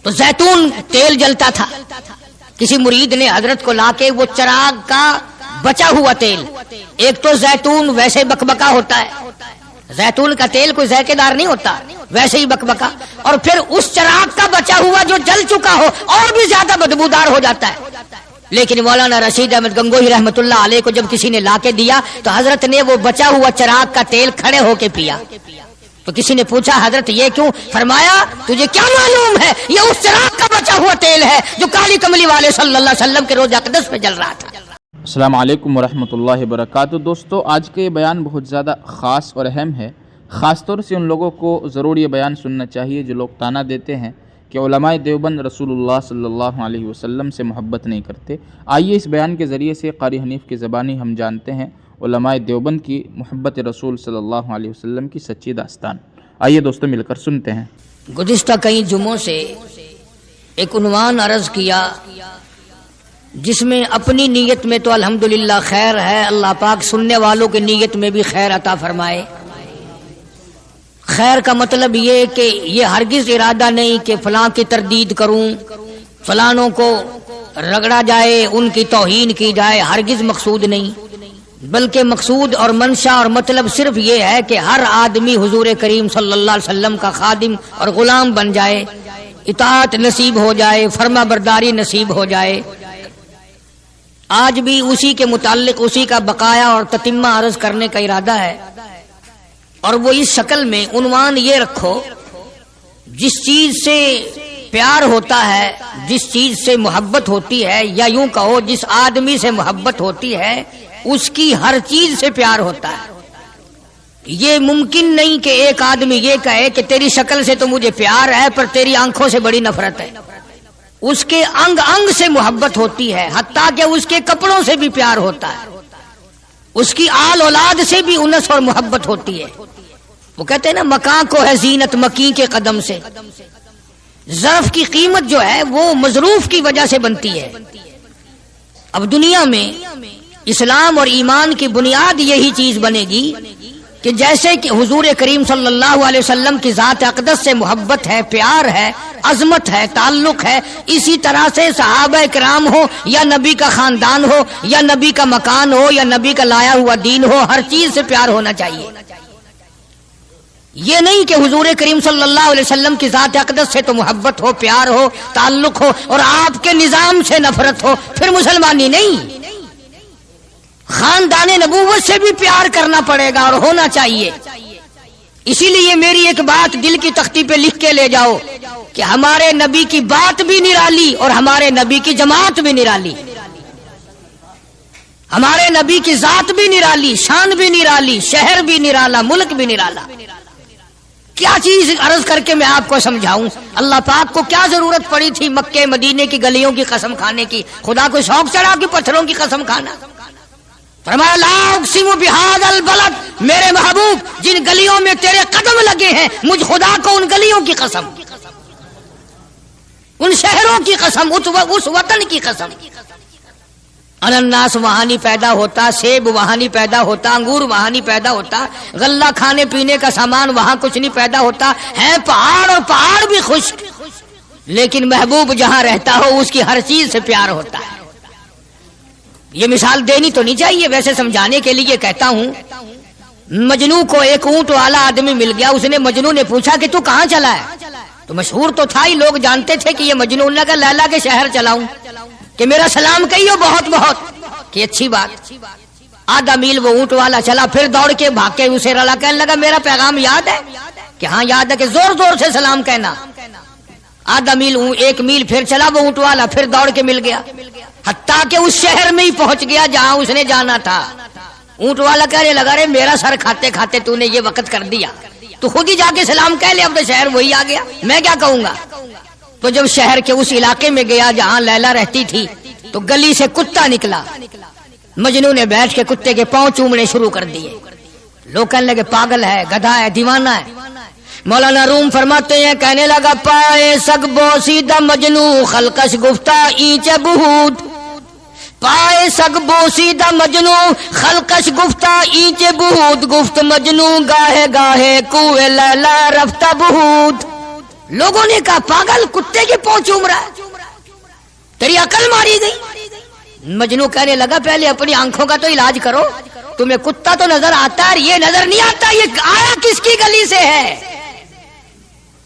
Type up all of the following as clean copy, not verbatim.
تو زیتون تیل جلتا تھا. کسی مرید نے حضرت کو لا کے وہ چراغ کا بچا ہوا تیل، ایک تو زیتون ویسے بکبکا ہوتا ہے، زیتون کا تیل کوئی ذائقے دار نہیں ہوتا، ویسے ہی بکبکا، اور پھر اس چراغ کا بچا ہوا جو جل چکا ہو اور بھی زیادہ بدبودار ہو جاتا ہے. لیکن مولانا رشید احمد گنگوہی رحمت اللہ علیہ کو جب کسی نے لا کے دیا تو حضرت نے وہ بچا ہوا چراغ کا تیل کھڑے ہو کے پیا. تو کسی نے پوچھا حضرت یہ کیوں؟ فرمایا تجھے کیا معلوم ہے، یہ اس چراغ کا بچا ہوا تیل ہے جو کالی کملی والے صلی اللہ علیہ وسلم کے روضہ اقدس پہ جل رہا تھا. السلام علیکم ورحمۃ اللہ وبرکاتہ. دوستو، آج کا یہ بیان بہت زیادہ خاص اور اہم ہے. خاص طور سے ان لوگوں کو ضرور یہ بیان سننا چاہیے جو لوگ طعنہ دیتے ہیں کہ علماء دیوبند رسول اللہ صلی اللہ علیہ وسلم سے محبت نہیں کرتے. آئیے اس بیان کے ذریعے سے قاری حنیف کی زبانی ہم جانتے ہیں علماء دیوبند کی محبت رسول صلی اللہ علیہ وسلم کی سچی داستان. آئیے دوستو مل کر سنتے ہیں. گزشتہ کئی جمعوں سے ایک عنوان عرض کیا جس میں اپنی نیت میں تو الحمدللہ خیر ہے، اللہ پاک سننے والوں کی نیت میں بھی خیر عطا فرمائے. خیر کا مطلب یہ کہ یہ ہرگز ارادہ نہیں کہ فلاں کی تردید کروں، فلانوں کو رگڑا جائے، ان کی توہین کی جائے، ہرگز مقصود نہیں، بلکہ مقصود اور منشا اور مطلب صرف یہ ہے کہ ہر آدمی حضور کریم صلی اللہ علیہ وسلم کا خادم اور غلام بن جائے، اطاعت نصیب ہو جائے، فرما برداری نصیب ہو جائے. آج بھی اسی کے متعلق اسی کا بقایا اور تتمہ عرض کرنے کا ارادہ ہے، اور وہ اس شکل میں عنوان یہ رکھو: جس چیز سے پیار ہوتا ہے، جس چیز سے محبت ہوتی ہے، یا یوں کہو جس آدمی سے محبت ہوتی ہے اس کی ہر چیز سے پیار ہوتا ہے. یہ ممکن نہیں کہ ایک آدمی یہ کہے کہ تیری شکل سے تو مجھے پیار ہے پر تیری آنکھوں سے بڑی نفرت ہے. اس کے انگ انگ سے محبت ہوتی ہے، حتیٰ کہ اس کے کپڑوں سے بھی پیار ہوتا ہے، اس کی آل اولاد سے بھی انس اور محبت ہوتی ہے. وہ کہتے ہیں نا مکاں کو ہے زینت مکیں کے قدم سے. ظرف کی قیمت جو ہے وہ مظروف کی وجہ سے بنتی ہے. اب دنیا میں اسلام اور ایمان کی بنیاد یہی چیز بنے گی کہ جیسے کہ حضور کریم صلی اللہ علیہ وسلم کی ذات اقدس سے محبت ہے، پیار ہے، عظمت ہے، تعلق ہے، اسی طرح سے صحابہ کرام ہو یا نبی کا خاندان ہو یا نبی کا مکان ہو یا نبی کا لایا ہوا دین ہو، ہر چیز سے پیار ہونا چاہیے. یہ نہیں کہ حضور کریم صلی اللہ علیہ وسلم کی ذات اقدس سے تو محبت ہو، پیار ہو، تعلق ہو، اور آپ کے نظام سے نفرت ہو، پھر مسلمانی نہیں. خاندان نبوت سے بھی پیار کرنا پڑے گا اور ہونا چاہیے. اسی لیے میری ایک بات دل کی تختی پہ لکھ کے لے جاؤ کہ ہمارے نبی کی بات بھی نرالی اور ہمارے نبی کی جماعت بھی نرالی، ہمارے نبی کی ذات بھی نرالی، شان بھی نرالی، شہر بھی نرالا، ملک بھی نرالا. کیا چیز عرض کر کے میں آپ کو سمجھاؤں؟ اللہ پاک کو کیا ضرورت پڑی تھی مکے مدینے کی گلیوں کی قسم کھانے کی؟ خدا کو شوق چڑھا کہ پتھروں کی قسم کھانا؟ فرمایا لا اقسم بہذا البلد، میرے محبوب جن گلیوں میں تیرے قدم لگے ہیں مجھ خدا کو ان گلیوں کی قسم، ان شہروں کی قسم، اس وطن کی قسم. انناس وہاں نہیں پیدا ہوتا، سیب وہاں نہیں پیدا ہوتا، انگور وہاں نہیں پیدا ہوتا، غلہ کھانے پینے کا سامان وہاں کچھ نہیں پیدا ہوتا. ہے پہاڑ اور پہاڑ بھی خشک، لیکن محبوب جہاں رہتا ہو اس کی ہر چیز سے پیار ہوتا ہے. یہ مثال دینی تو نہیں چاہیے، ویسے سمجھانے کے لیے کہتا ہوں. مجنو کو ایک اونٹ والا آدمی مل گیا، اس نے مجنو نے پوچھا کہ تو کہاں چلا ہے؟ تو مشہور تو تھا ہی، لوگ جانتے تھے کہ یہ مجنون نے کہا لیلا کے شہر چلاؤں کہ میرا سلام کہیو بہت بہت، کہ اچھی بات. آدھا میل وہ اونٹ والا چلا، پھر دوڑ کے بھاگ کے اسے رلا، کہنے لگا میرا پیغام یاد ہے؟ کہ ہاں یاد ہے. کہ زور زور سے سلام کہنا. آدھا میل، ایک میل پھر چلا وہ اونٹ والا، پھر دوڑ کے مل گیا، حتیٰ کہ اس شہر میں ہی پہنچ گیا جہاں اس نے جانا تھا. اونٹ والا کہنے لگا رے میرا سر کھاتے کھاتے تو نے یہ وقت کر دیا، تو خود ہی جا کے سلام کہہ لے، اب تو شہر وہی آ گیا، میں کیا کہوں گا. تو جب شہر کے اس علاقے میں گیا جہاں لیلا رہتی تھی تو گلی سے کتا نکلا. مجنو نے بیٹھ کے کتے کے پاؤں چومنے شروع کر دیے. لوگ کہنے لگے پاگل ہے، گدھا ہے، دیوانہ ہے. مولانا روم فرماتے ہیں کہنے لگا پائے سگ بوسیدہ مجنو خلقش گفتہ اینچ بہود، پائے سگ بوسیدہ مجنو خلقش گفتہ اینچ بہود، گفت مجنو گاہے گاہے کوئے لیلا رفتہ بہود. لوگوں نے کہا پاگل، کتے کی پونچھ چوم رہا ہے، تیری عقل ماری گئی۔ مجنو کہنے لگا پہلے اپنی آنکھوں کا تو علاج کرو، تمہیں کتا تو نظر آتا ہے، یہ نظر نہیں آتا یہ آیا کس کی گلی سے ہے،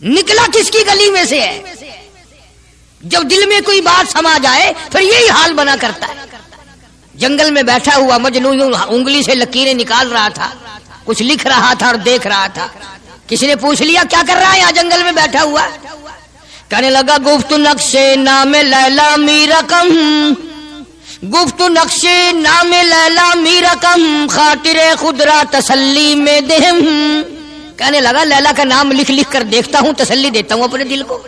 نکلا کس کی گلی میں سے ہے۔ جب دل میں کوئی بات سما جائے پھر یہی حال بنا کرتا ہے۔ جنگل میں بیٹھا ہوا مجنو یوں انگلی سے لکیریں نکال رہا تھا، کچھ لکھ رہا تھا اور دیکھ رہا تھا۔ کسی نے پوچھ لیا کیا کر رہا ہے یہاں جنگل میں بیٹھا ہوا؟ کہنے لگا گفت نقشے نام لیلا می رقم، گفت نقشے نام لیلا می رقم، خاطر خود را تسلی میں دہم۔ کہنے لگا لیلا کا نام لکھ لکھ کر دیکھتا ہوں، تسلی دیتا ہوں اپنے دل کو۔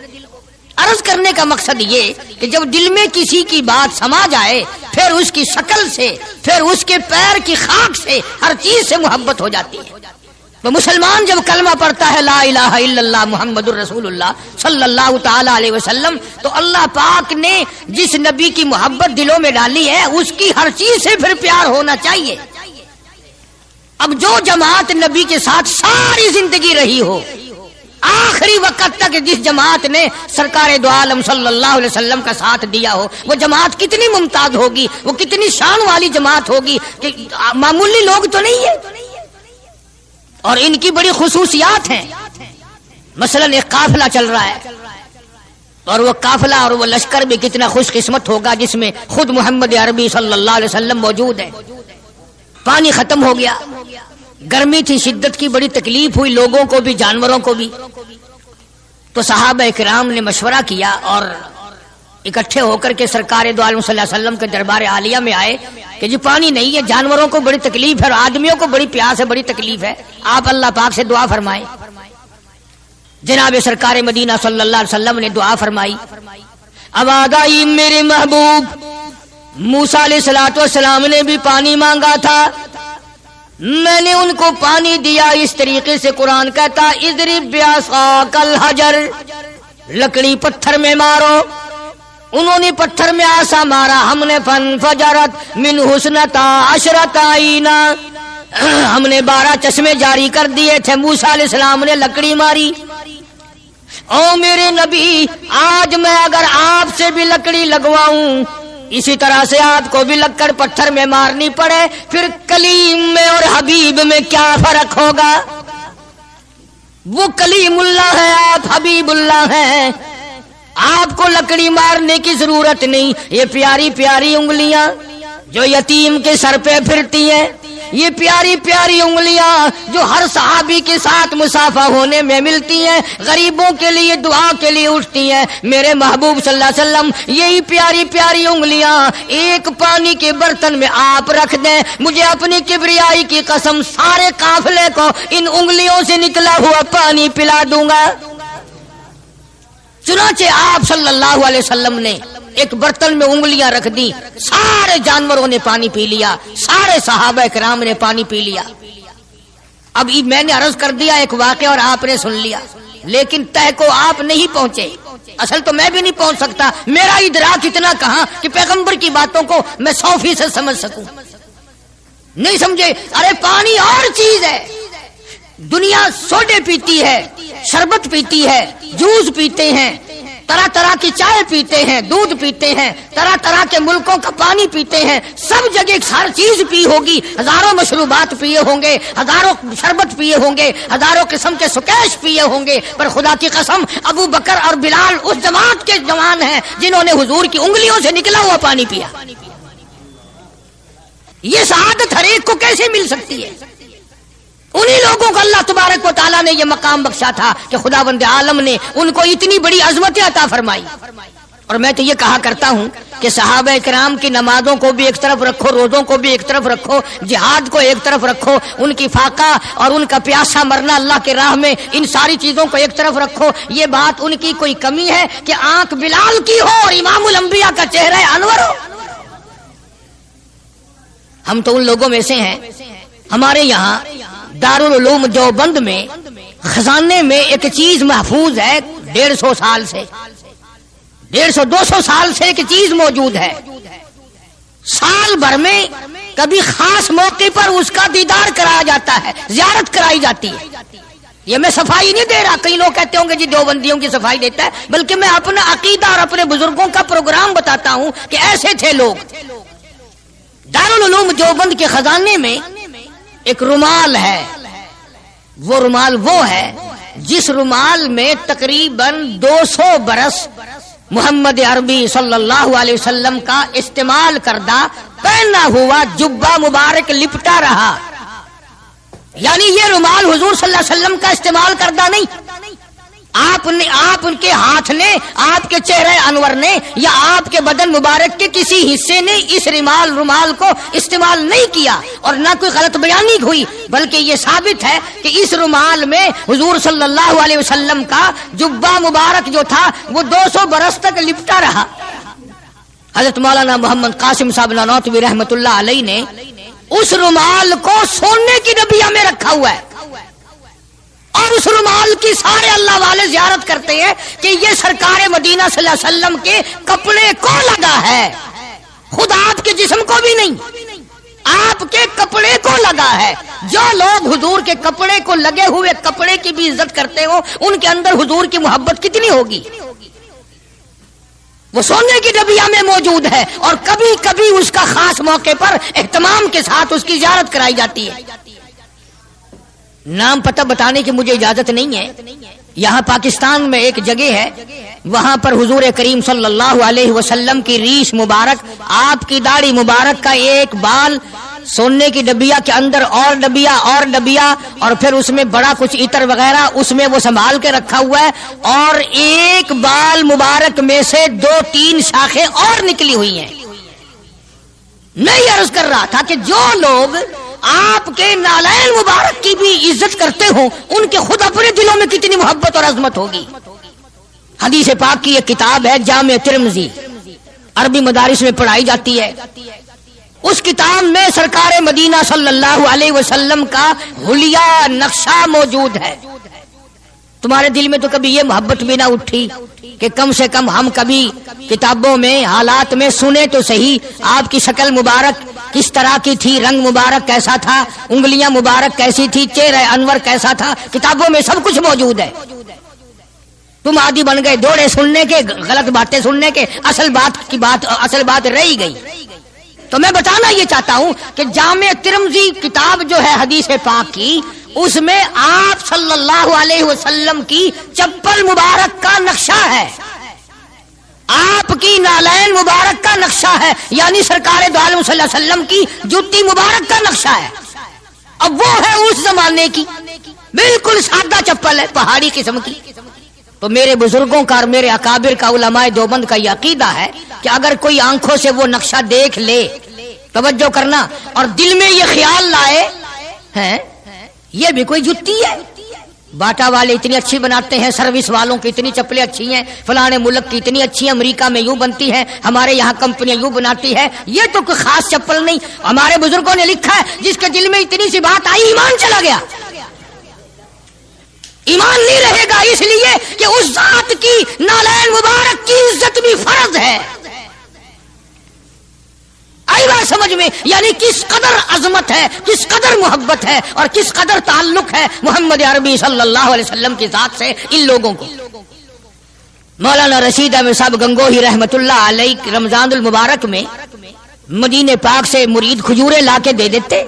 عرض کرنے کا مقصد یہ کہ جب دل میں کسی کی بات سما جائے پھر اس کی شکل سے، پھر اس کے پیر کی خاک سے، ہر چیز سے محبت ہو جاتی ہے۔ تو مسلمان جب کلمہ پڑھتا ہے لا الہ الا اللہ محمد الرسول اللہ صلی اللہ تعالی علیہ وسلم، تو اللہ پاک نے جس نبی کی محبت دلوں میں ڈالی ہے اس کی ہر چیز سے پھر پیار ہونا چاہیے۔ اب جو جماعت نبی کے ساتھ ساری زندگی رہی ہو، آخری وقت تک جس جماعت نے سرکار دو عالم صلی اللہ علیہ وسلم کا ساتھ دیا ہو، وہ جماعت کتنی ممتاز ہوگی، وہ کتنی شان والی جماعت ہوگی کہ معمولی لوگ تو نہیں ہے، اور ان کی بڑی خصوصیات ہیں۔ مثلا ایک قافلہ چل رہا ہے، اور وہ قافلہ اور وہ لشکر بھی کتنا خوش قسمت ہوگا جس میں خود محمد عربی صلی اللہ علیہ وسلم موجود ہے۔ پانی ختم ہو گیا، گرمی تھی، شدت کی بڑی تکلیف ہوئی لوگوں کو بھی جانوروں کو بھی، تو صحابہ کرام نے مشورہ کیا اور اکٹھے ہو کر کے سرکار دو عالم صلی اللہ علیہ وسلم کے دربار عالیہ میں آئے کہ جی پانی نہیں ہے، جانوروں کو بڑی تکلیف ہے اور آدمیوں کو بڑی پیاس ہے، بڑی تکلیف ہے، آپ اللہ پاک سے دعا فرمائیں۔ جناب سرکار مدینہ صلی اللہ علیہ وسلم نے دعا فرمائی۔ اب آگائی میرے محبوب موسیٰ علیہ السلام نے بھی پانی مانگا تھا، میں نے ان کو پانی دیا اس طریقے سے قرآن کہتا اضرب بعصاک الحجر، لکڑی پتھر میں مارو، انہوں نے پتھر میں آسا مارا، ہم نے فانفجرت من حسنتا عشرۃ عینا، ہم نے 12 چشمے جاری کر دیے تھے، موسیٰ علیہ السلام نے لکڑی ماری۔ او میرے نبی، آج میں اگر آپ سے بھی لکڑی لگواؤں، اسی طرح سے آپ کو بھی لکڑ پتھر میں مارنی پڑے، پھر کلیم میں اور حبیب میں کیا فرق ہوگا؟ وہ کلیم اللہ ہے، آپ حبیب اللہ ہیں، آپ کو لکڑی مارنے کی ضرورت نہیں۔ یہ پیاری پیاری انگلیاں جو یتیم کے سر پہ پھرتی ہیں، یہ پیاری پیاری انگلیاں جو ہر صحابی کے ساتھ مسافہ ہونے میں ملتی ہیں، غریبوں کے لیے دعا کے لیے اٹھتی ہیں، میرے محبوب صلی اللہ علیہ وسلم یہی پیاری پیاری انگلیاں ایک پانی کے برتن میں آپ رکھ دیں، مجھے اپنی کبریائی کی قسم سارے قافلے کو ان انگلیوں سے نکلا ہوا پانی پلا دوں گا۔ چنانچہ آپ صلی اللہ علیہ وسلم نے ایک برتن میں انگلیاں رکھ دی، سارے جانوروں نے پانی پی لیا، سارے صحابہ کرام نے پانی پی لیا۔ اب میں نے عرض کر دیا ایک واقعہ اور آپ نے سن لیا، لیکن تہ کو آپ نہیں پہنچے، اصل تو میں بھی نہیں پہنچ سکتا، میرا ادراک اتنا کہاں کہ پیغمبر کی باتوں کو میں 100% سمجھ سکوں، نہیں سمجھے۔ ارے پانی اور چیز ہے، دنیا سوڈے پیتی ہے، شربت پیتی ہے، جوس پیتے ہیں، طرح طرح کی چائے پیتے ہیں، دودھ پیتے ہیں، طرح طرح کے ملکوں کا پانی پیتے ہیں، سب جگہ ہر چیز پی ہوگی، ہزاروں مشروبات پیے ہوں گے، ہزاروں شربت پیے ہوں گے، ہزاروں قسم کے سکیش پیے ہوں گے، پر خدا کی قسم ابو بکر اور بلال اس جماعت کے جوان ہیں جنہوں نے حضور کی انگلیوں سے نکلا ہوا پانی پیا۔ یہ سعادت ہر ایک کو کیسے مل سکتی ہے؟ انہی لوگوں کو اللہ تبارک و تعالیٰ نے یہ مقام بخشا تھا کہ خداوند عالم نے ان کو اتنی بڑی عظمت عطا فرمائی۔ اور میں تو یہ کہا کرتا ہوں کہ صحابہ کرام کی نمازوں کو بھی ایک طرف رکھو، روزوں کو بھی ایک طرف رکھو، جہاد کو ایک طرف رکھو، ان کی فاقہ اور ان کا پیاسا مرنا اللہ کے راہ میں، ان ساری چیزوں کو ایک طرف رکھو۔ یہ بات ان کی کوئی کمی ہے کہ آنکھ بلال کی ہو اور امام الانبیاء کا چہرہ انور ہو؟ ہم تو ان لوگوں میں سے ہیں۔ ہمارے یہاں دارالعلوم دیوبند میں خزانے میں ایک چیز محفوظ ہے، 150 سال سے، 150-200 سال سے ایک چیز موجود ہے۔ سال بھر میں کبھی خاص موقع پر اس کا دیدار کرایا جاتا ہے، زیارت کرائی جاتی ہے۔ یہ میں صفائی نہیں دے رہا، کئی لوگ کہتے ہوں گے جی دیوبندیوں کی صفائی دیتا ہے، بلکہ میں اپنا عقیدہ اور اپنے بزرگوں کا پروگرام بتاتا ہوں کہ ایسے تھے لوگ۔ دارالعلوم دیوبند کے خزانے میں ایک رومال ہے، وہ رومال وہ ہے جس رومال میں تقریباً 200 برس محمد عربی صلی اللہ علیہ وسلم کا استعمال کردہ پہنا ہوا جبہ مبارک لپٹا رہا، یعنی یہ رومال حضور صلی اللہ علیہ وسلم کا استعمال کردہ نہیں، آپ ان کے ہاتھ نے، آپ کے چہرے انور نے یا آپ کے بدن مبارک کے کسی حصے نے اس رومال کو استعمال نہیں کیا، اور نہ کوئی غلط بیانی ہوئی، بلکہ یہ ثابت ہے کہ اس رومال میں حضور صلی اللہ علیہ وسلم کا جبہ مبارک جو تھا وہ 200 برس تک لپٹا رہا۔ حضرت مولانا محمد قاسم صاحب نانوتوی رحمۃ اللہ علیہ نے اس رومال کو سونے کی ڈبیا میں رکھا ہوا ہے، اور اس رومال کی سارے اللہ والے زیارت کرتے ہیں کہ یہ سرکار مدینہ صلی اللہ علیہ وسلم کے کپڑے کو لگا ہے، خود آپ کے جسم کو بھی نہیں، آپ کے کپڑے کو لگا ہے۔ جو لوگ حضور کے کپڑے کو لگے ہوئے کپڑے کی بھی عزت کرتے ہو، ان کے اندر حضور کی محبت کتنی ہوگی؟ وہ سونے کی ڈبیا میں موجود ہے، اور کبھی کبھی اس کا خاص موقع پر اہتمام کے ساتھ اس کی زیارت کرائی جاتی ہے۔ نام پتہ بتانے کی مجھے اجازت نہیں ہے، یہاں پاکستان میں ایک جگہ ہے، وہاں پر حضور کریم صلی اللہ علیہ وسلم کی ریش مبارک، آپ کی داڑھی مبارک کا ایک بال سونے کی ڈبیا کے اندر اور ڈبیا اور پھر اس میں بڑا کچھ عطر وغیرہ اس میں وہ سنبھال کے رکھا ہوا ہے، اور ایک بال مبارک میں سے 2-3 شاخیں اور نکلی ہوئی ہیں۔ میں یہ عرض کر رہا تھا کہ جو لوگ آپ کے نالین مبارک کی بھی عزت کرتے ہوں، ان کے خود اپنے دلوں میں کتنی محبت اور عظمت ہوگی۔ حدیث پاک کی ایک کتاب ہے جامع ترمذی، عربی مدارس میں پڑھائی جاتی ہے، اس کتاب میں سرکار مدینہ صلی اللہ علیہ وسلم کا حلیہ نقشہ موجود ہے۔ تمہارے دل میں تو کبھی یہ محبت بھی نہ اٹھی کہ کم سے کم ہم کبھی کتابوں میں حالات میں سنے تو صحیح، آپ کی شکل مبارک کس طرح کی تھی، رنگ مبارک کیسا تھا، انگلیاں مبارک کیسی تھی، چہرہ انور کیسا تھا، کتابوں میں سب کچھ موجود ہے۔ تم عادی بن گئے دوڑے سننے کے، غلط باتیں سننے کے، اصل بات رہی گئی۔ تو میں بتانا یہ چاہتا ہوں کہ جامع ترمذی کتاب جو ہے حدیث پاک کی، اس میں آپ صلی اللہ علیہ وسلم کی چپل مبارک کا نقشہ ہے، آپ کی نالین مبارک کا نقشہ ہے، یعنی سرکار دو عالم صلی اللہ علیہ وسلم کی جوتی مبارک کا نقشہ ہے۔ اب وہ ہے اس زمانے کی، بالکل سادہ چپل ہے، پہاڑی قسم کی۔ تو میرے بزرگوں کا اور میرے اکابر کا، علماء دیوبند کا یہ عقیدہ ہے کہ اگر کوئی آنکھوں سے وہ نقشہ دیکھ لے، توجہ کرنا، اور دل میں یہ خیال لائے ہیں یہ بھی کوئی جتی ہے، باٹا والے اتنی اچھی بناتے ہیں، سروس والوں کی اتنی چپلیں اچھی ہیں، فلانے ملک کی اتنی اچھی ہیں، امریکہ میں یوں بنتی ہیں، ہمارے یہاں کمپنیاں یوں بناتی ہے، یہ تو کوئی خاص چپل نہیں۔ ہمارے بزرگوں نے لکھا ہے جس کے دل میں اتنی سی بات آئی، ایمان چلا گیا، ایمان نہیں رہے گا، اس لیے کہ اس ذات کی نالین مبارک کی عزت بھی فرض ہے۔ آئی بات سمجھ میں؟ یعنی کس قدر عظمت ہے، کس قدر محبت ہے، اور کس قدر تعلق ہے محمد عربی صلی اللہ علیہ وسلم کی ذات سے ان لوگوں کو۔ مولانا رشید احمد صاحب گنگوہی رحمت اللہ علیہ رمضان المبارک میں مدینے پاک سے مرید کھجوریں لا کے دے دیتے،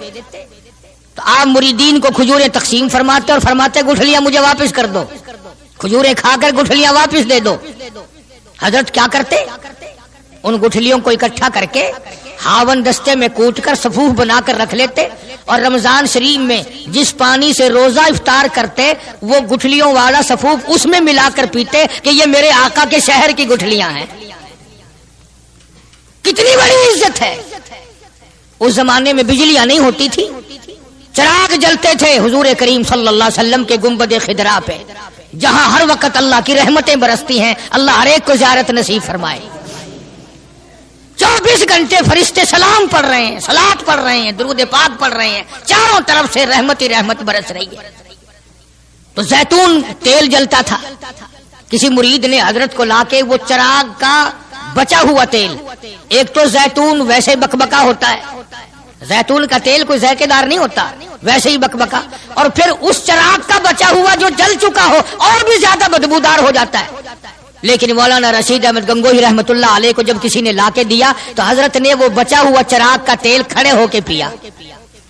تو آپ مریدین کو کھجوریں تقسیم فرماتے اور فرماتے گٹھلیاں مجھے واپس کر دو، کھجوریں کھا کر گٹھلیاں واپس دے دو۔ حضرت کیا کرتے؟ ان گٹھلیوں کو اکٹھا کر کے ہاون دستے میں کوٹ کر صفوف بنا کر رکھ لیتے، اور رمضان شریف میں جس پانی سے روزہ افطار کرتے وہ گٹھلیوں والا صفوف اس میں ملا کر پیتے کہ یہ میرے آقا کے شہر کی گٹھلیاں ہیں۔ کتنی بڑی عزت ہے۔ اس زمانے میں بجلیاں نہیں ہوتی تھی، چراغ جلتے تھے حضور کریم صلی اللہ علیہ وسلم کے گنبد خضرا پہ، جہاں ہر وقت اللہ کی رحمتیں برستی ہیں۔ اللہ ہر ایک کو زیارت نصیب فرمائے۔ 24 گھنٹے فرشتے سلام پڑھ رہے ہیں، صلات پڑھ رہے ہیں، درود پاک پڑھ رہے ہیں، چاروں طرف سے رحمت ہی رحمت برس رہی ہے۔ تو زیتون تیل جلتا تھا، کسی مرید نے حضرت کو لا کے وہ چراغ کا بچا ہوا تیل، ایک تو زیتون ویسے بکبکا ہوتا ہے، زیتون کا تیل کوئی ذائقے دار نہیں ہوتا، ویسے ہی بکبکا، اور پھر اس چراغ کا بچا ہوا جو جل چکا ہو اور بھی زیادہ بدبودار ہو جاتا ہے. لیکن مولانا رشید احمد گنگوہی رحمت اللہ علیہ کو جب کسی نے لا کے دیا تو حضرت نے وہ بچا ہوا چراغ کا تیل کھڑے ہو کے پیا.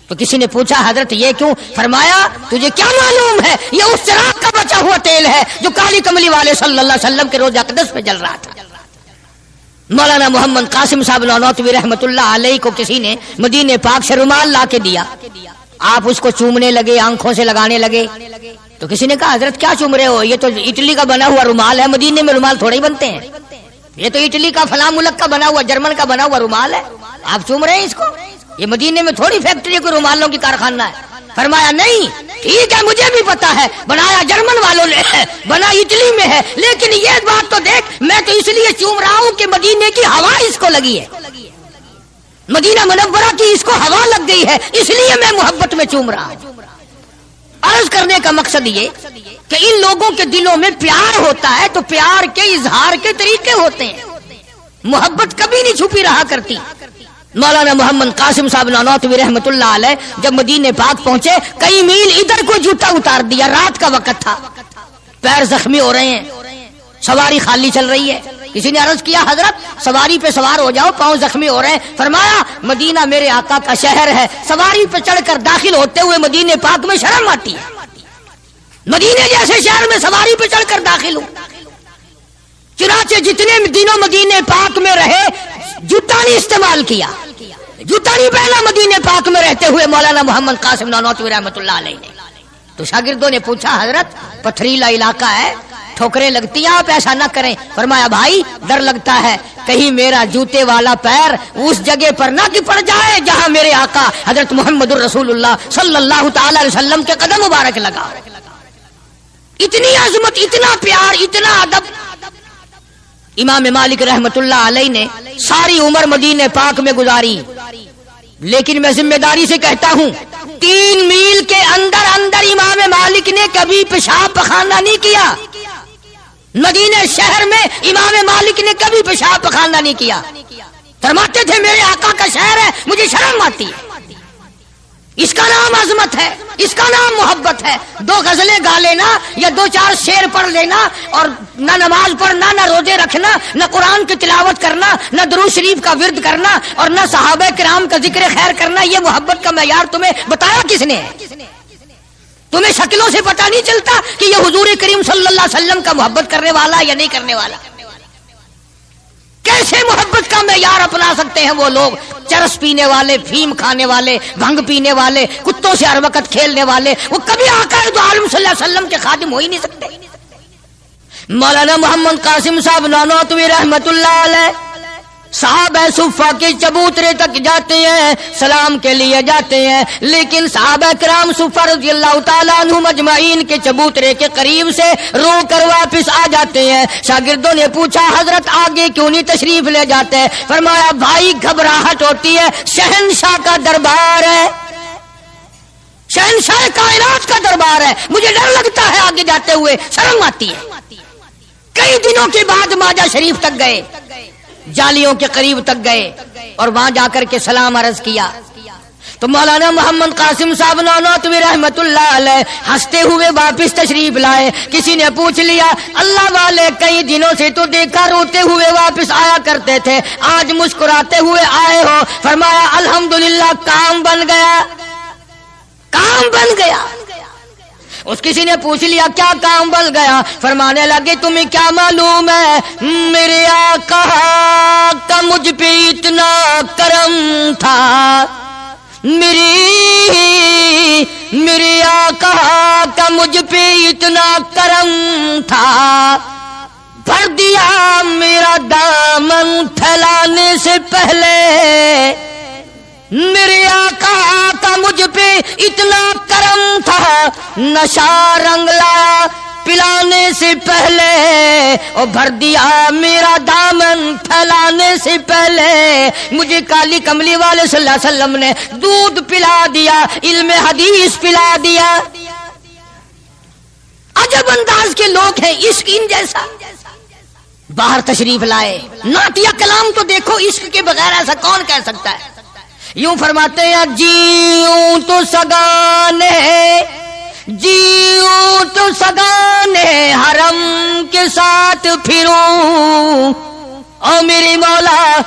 تو کسی نے پوچھا حضرت یہ کیوں؟ فرمایا تجھے کیا معلوم ہے یہ اس چراغ کا بچا ہوا تیل ہے جو کالی کملی والے صلی اللہ علیہ وسلم کے روضہ اقدس پہ جل رہا تھا. مولانا محمد قاسم صاحب نانوتوی رحمت اللہ علیہ کو کسی نے مدینے پاک سے رومال لا کے دیا. آپ اس کو چومنے لگے, آنکھوں سے لگانے لگے. تو کسی نے کہا حضرت کیا چوم رہے ہو؟ یہ تو اٹلی کا بنا ہوا رومال ہے, مدینے میں رومال تھوڑے ہی بنتے ہیں. یہ تو اٹلی کا فلاں ملک کا بنا ہوا, جرمن کا بنا ہوا رومال ہے, آپ چوم رہے ہیں اس کو؟ یہ مدینے میں تھوڑی فیکٹری کوئی رومالوں کی کارخانہ ہے. فرمایا نہیں ٹھیک ہے مجھے بھی پتا ہے بنایا جرمن والوں نے ہے, بنا اٹلی میں ہے, لیکن یہ بات تو دیکھ میں تو اس لیے چوم رہا ہوں کہ مدینے کی ہوا اس کو لگی ہے, مدینہ منورہ کی اس کو ہوا لگ گئی ہے, اس لیے میں محبت میں چوم رہا ہوں. عرض کرنے کا مقصد یہ کہ ان لوگوں کے دلوں میں پیار ہوتا ہے تو پیار کے اظہار کے طریقے ہوتے ہیں, محبت کبھی نہیں چھپی رہا کرتی. مولانا محمد قاسم صاحب نانوتوی رحمت اللہ علیہ جب مدینے پاک پہنچے کئی میل ادھر کو جوتا اتار دیا, رات کا وقت تھا, پیر زخمی ہو رہے ہیں, سواری خالی چل رہی ہے. کسی نے عرض کیا حضرت سواری پہ سوار ہو جاؤ, پاؤں زخمی ہو رہے ہیں. فرمایا مدینہ میرے آقا کا شہر ہے, سواری پہ چڑھ کر داخل ہوتے ہوئے مدینے پاک میں شرم آتی ہے. مدینے جیسے شہر میں سواری پہ چڑھ کر داخل ہوں. چنانچہ جتنے دنوں مدینے پاک میں رہے جوتا نہیں استعمال کیا, جوتا نہیں پہنا مدینے پاک میں رہتے ہوئے مولانا محمد قاسم نانوتوی رحمت اللہ علیہ نے. تو شاگردوں نے پوچھا حضرت پتھریلا علاقہ ہے, ٹھوکریں لگتی ہیں, آپ ایسا نہ کریں. فرمایا بھائی ڈر لگتا ہے کہیں میرا جوتے والا پیر اس جگہ پر نہ کہ پڑ جائے جہاں میرے آقا حضرت محمد الرسول اللہ صلی اللہ تعالی علیہ وسلم کے قدم مبارک لگا. اتنی عظمت, اتنا پیار, اتنا ادب. امام مالک رحمت اللہ علیہ نے ساری عمر مدینے پاک میں گزاری, لیکن میں ذمہ داری سے کہتا ہوں 3 میل کے اندر اندر امام مالک نے کبھی پیشاب پخانہ نہیں کیا. مدینے شہر میں امام مالک نے کبھی پیشاب پخانہ نہیں کیا. فرماتے تھے میرے آقا کا شہر ہے, مجھے شرم آتی ہے. اس کا نام عظمت ہے, اس کا نام محبت ہے. 2 غزلیں گا لینا یا 2-4 شعر پڑھ لینا اور نہ نماز پڑھنا, نہ روزے رکھنا, نہ قرآن کی تلاوت کرنا, نہ درود شریف کا ورد کرنا اور نہ صحابہ کرام کا ذکر خیر کرنا, یہ محبت کا معیار تمہیں بتایا کس نے ہے؟ تمہیں شکلوں سے پتہ نہیں چلتا کہ یہ حضور کریم صلی اللہ علیہ وسلم کا محبت کرنے والا یا نہیں کرنے والا؟ کیسے محبت کا معیار اپنا سکتے ہیں وہ لوگ, چرس پینے والے, فیم کھانے والے, بھنگ پینے والے, کتوں سے ہر وقت کھیلنے والے, وہ کبھی آقا دو عالم صلی اللہ علیہ وسلم کے خادم ہو ہی نہیں سکتے. مولانا محمد قاسم صاحب نانوتوی رحمت اللہ علیہ صحابہ صفہ کے چبوترے تک جاتے ہیں, سلام کے لیے جاتے ہیں, لیکن صحابہ کرام صفہ رضی اللہ تعالیٰ عنہم اجمعین کے چبوترے کے قریب سے رو کر واپس آ جاتے ہیں. شاگردوں نے پوچھا حضرت آگے کیوں نہیں تشریف لے جاتے؟ فرمایا بھائی گھبراہٹ ہوتی ہے, شہنشاہ کا دربار ہے, شہنشاہ کائنات کا دربار ہے, مجھے ڈر لگتا ہے آگے جاتے ہوئے, شرم آتی ہے. کئی دنوں کے بعد ماجہ شریف تک گئے, جالیوں کے قریب تک گئے اور وہاں جا کر کے سلام عرض کیا تو مولانا محمد قاسم صاحب نانوتوی رحمت اللہ علیہ ہنستے ہوئے واپس تشریف لائے. کسی نے پوچھ لیا اللہ والے کئی دنوں سے تو دیکھا روتے ہوئے واپس آیا کرتے تھے, آج مسکراتے ہوئے آئے ہو؟ فرمایا الحمدللہ کام بن گیا, کام بن گیا. اس کسی نے پوچھ لیا کیا کام بن گیا؟ فرمانے لگے تمہیں کیا معلوم ہے میرے آقا کا مجھ پہ اتنا کرم تھا, میرے آقا کا مجھ پہ اتنا کرم تھا, بھر دیا میرا دامن پھیلانے سے پہلے, میرے آقا کا مجھ پہ اتنا کرم تھا, نشہ رنگ لایا پلانے سے پہلے, اور بھر دیا میرا دامن پھیلانے سے پہلے, مجھے کالی کملی والے صلی اللہ علیہ وسلم نے دودھ پلا دیا, علم حدیث پلا دیا. عجب انداز کے لوگ ہیں, عشق ان جیسا. باہر تشریف لائے, نعتیہ کلام تو دیکھو, عشق کے بغیر ایسا کون کہہ سکتا ہے؟ یوں فرماتے ہیں جیوں تو سگانے جیوں تو سگانے حرم کے ساتھ پھروں، او میری مولا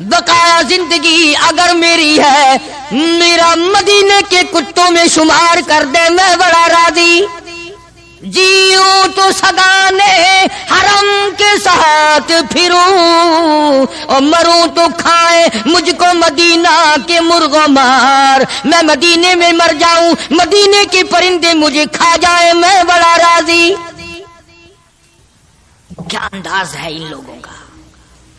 بقایا زندگی اگر میری ہے، میرا مدینے کے کتوں میں شمار کر دے، میں بڑا راضی۔ جیوں تو سگانے حرم کے ساتھ پھروں، اور مروں تو کھائے مجھ کو مدینہ کے مرغ و مار، میں مدینے میں مر جاؤں، مدینے کے پرندے مجھے کھا جائیں، میں بڑا راضی۔ کیا انداز ہے ان لوگوں کا۔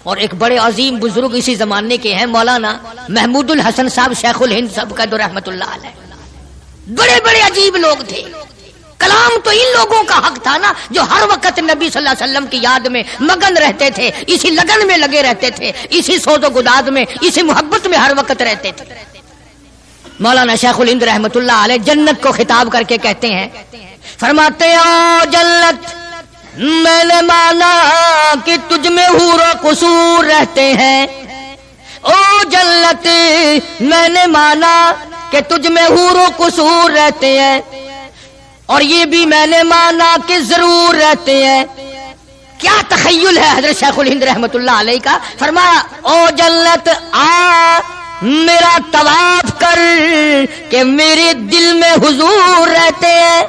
اور ایک بڑے عظیم بزرگ اسی زمانے کے ہیں، مولانا محمود الحسن صاحب شیخ الہند صاحب کا رحمت اللہ علیہ۔ بڑے بڑے عجیب لوگ تھے، کلام تو ان لوگوں کا حق تھا نا، جو ہر وقت نبی صلی اللہ علیہ وسلم کی یاد میں مگن رہتے تھے، اسی لگن میں لگے رہتے تھے، اسی سوز و گداز میں، اسی محبت میں ہر وقت رہتے تھے۔ مولانا شیخ الہند رحمت اللہ علیہ جنت کو خطاب کر کے کہتے ہیں، فرماتے ہیں جنت میں نے مانا کہ تجھ میں حور و قصور رہتے ہیں، او جنت میں نے مانا کہ تجھ میں حور و قصور رہتے ہیں، اور یہ بھی میں نے مانا کہ ضرور رہتے ہیں۔ کیا تخیل ہے حضرت شیخ الہند رحمت اللہ علیہ کا۔ فرمایا او جنت آ میرا طواف کر کہ میرے دل میں حضور رہتے ہیں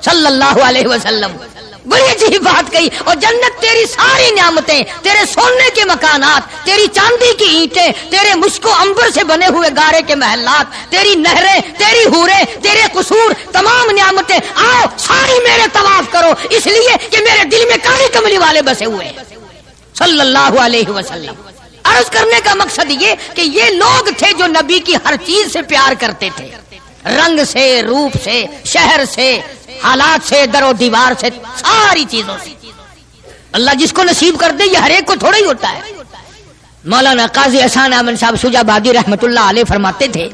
صلی اللہ علیہ وسلم۔ بڑی عجیب بات کہی۔ اور جنت تیری ساری نعمتیں، تیرے سونے کے مکانات، تیری چاندی کی اینٹیں، تیرے مشک و عنبر سے بنے ہوئے گارے کے محلات، تیری نہریں، تیری حوریں، تیرے قصور، تمام نعمتیں، آؤ ساری میرے طواف کرو، اس لیے کہ میرے دل میں کالی کملی والے بسے ہوئے صلی اللہ علیہ وسلم۔ عرض کرنے کا مقصد یہ کہ یہ لوگ تھے جو نبی کی ہر چیز سے پیار کرتے تھے، رنگ سے، روپ سے، شہر سے، حالات سے، در و دیوار سے، ساری چیزوں سے۔ اللہ جس کو نصیب کر دے یہ ہر ایک کو تھوڑا ہی ہوتا ہے۔ مولانا قاضی احسان احمد صاحب شجاع آبادی رحمت اللہ علیہ فرماتے تھے،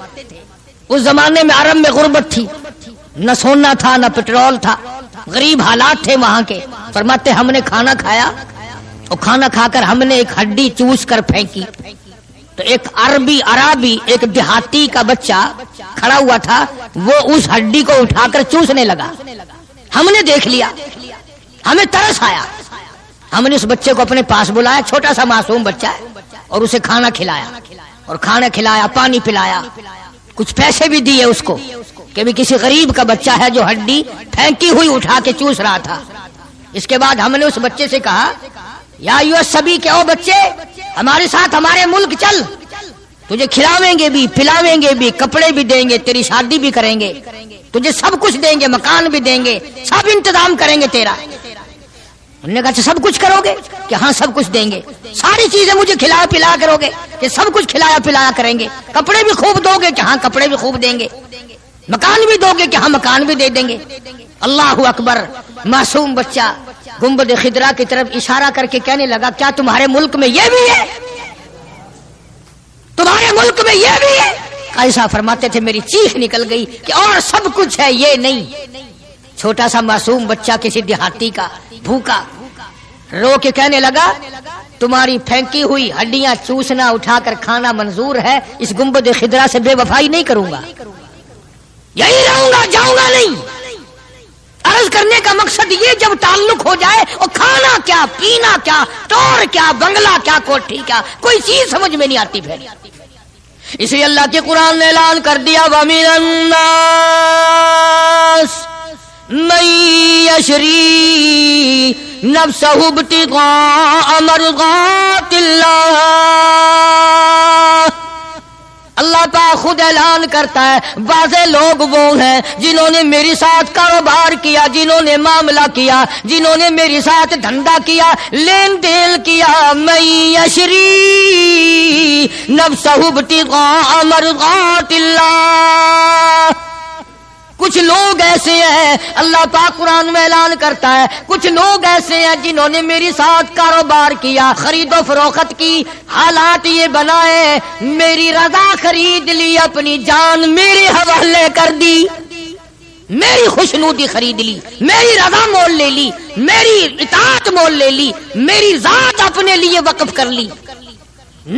اس زمانے میں عرب میں غربت تھی، نہ سونا تھا نہ پٹرول تھا، غریب حالات تھے وہاں کے۔ فرماتے ہم نے کھانا کھایا، اور کھانا کھا کر ہم نے ایک ہڈی چوس کر پھینکی، تو ایک عربی ایک دیہاتی کا بچہ کھڑا ہوا تھا، وہ اس ہڈی کو اٹھا کر چوسنے لگا۔ ہم نے دیکھ لیا، ہمیں ترس آیا، ہم نے اس بچے کو اپنے پاس بلایا، چھوٹا سا معصوم بچہ ہے، اور اسے کھانا کھلایا، اور کھانا کھلایا، پانی پلایا، کچھ پیسے بھی دیے اس کو کہ بھی کسی غریب کا بچہ ہے جو ہڈی پھینکی ہوئی اٹھا کے چوس رہا تھا۔ اس کے بعد ہم نے اس بچے سے کہا، یا ایھا سبی کہ او بچے ہمارے ساتھ ہمارے ملک چل، تجھے کھلاویں گے بھی، پلاویں گے بھی، کپڑے بھی دیں گے، تیری شادی بھی کریں گے، تجھے سب کچھ دیں گے، مکان بھی دیں گے، سب انتظام کریں گے تیرا۔ انہوں نے کہا سب کچھ کرو گے کہ ہاں سب کچھ دیں گے، ساری چیزیں مجھے کھلایا پلایا کرو گے کہ سب کچھ کھلایا پلایا کریں گے، کپڑے بھی خوب دو گے کہ ہاں کپڑے بھی خوب دیں گے، مکان بھی دو گے کہ ہاں مکان بھی دے دیں گے۔ اللہ اکبر۔ معصوم بچہ گنبد خضرا کی طرف اشارہ کر کے کہنے لگا، کیا تمہارے ملک میں یہ بھی ہے؟ تمہارے ملک میں یہ بھی ہے؟ قاضی صاحب فرماتے تھے میری چیخ نکل گئی کہ اور سب کچھ ہے یہ نہیں۔ چھوٹا سا معصوم بچہ کسی دیہاتی کا بھوکا رو کے کہنے لگا، تمہاری پھینکی ہوئی ہڈیاں چوسنا اٹھا کر کھانا منظور ہے، اس گنبد خضرا سے بے وفائی نہیں کروں گا، یہی رہوں گا، جاؤں گا نہیں۔ عرض کرنے کا مقصد یہ جب تعلق ہو جائے، اور کھانا کیا، پینا کیا، ٹور کیا، بنگلہ کیا، کوٹھی کیا، کوئی چیز سمجھ میں نہیں آتی پھر۔ اس لیے اللہ کے قرآن نے اعلان کر دیا، وَمِنَ النَّاسِ مَن يَشْرِي نَفْسَهُ ابْتِغَاءَ مَرْضَاتِ اللَّهِ۔ اللہ پاک خود اعلان کرتا ہے، بعضے لوگ وہ ہیں جنہوں نے میرے ساتھ کاروبار کیا، جنہوں نے معاملہ کیا، جنہوں نے میرے ساتھ دھندا کیا، لین دین کیا، من یشری نفسہ ابتغاء مرضات اللہ۔ کچھ لوگ ایسے ہیں، اللہ پاک قرآن میں اعلان کرتا ہے، کچھ لوگ ایسے ہیں جنہوں نے میری ساتھ کاروبار کیا، خرید و فروخت کی، حالات یہ بنائے، میری رضا خرید لی، اپنی جان میرے حوالے کر دی، میری خوشنودی خرید لی، میری رضا مول لے لی، میری اطاعت مول لے لی، میری ذات اپنے لیے وقف کر لی۔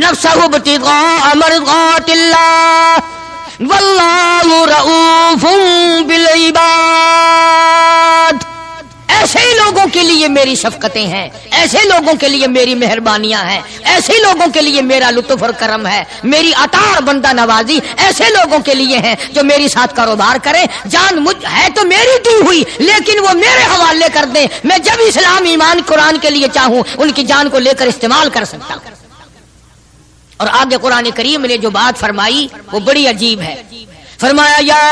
نفسہ ابتغاء مرضات اللہ، واللہ رؤوف بالعباد. ایسے لوگوں کے لیے میری شفقتیں ہیں، ایسے لوگوں کے لیے میری مہربانیاں ہیں، ایسے لوگوں کے لیے میرا لطف اور کرم ہے، میری عطا اور بندہ نوازی ایسے لوگوں کے لیے ہیں جو میری ساتھ کاروبار کریں. جان مجھ ہے تو میری دی ہوئی، لیکن وہ میرے حوالے کر دیں. میں جب اسلام ایمان قرآن کے لیے چاہوں ان کی جان کو لے کر استعمال کر سکتا ہوں. اور آگے قرآن کریم نے جو بات فرمائی وہ بڑی عجیب ہے. فرمایا یا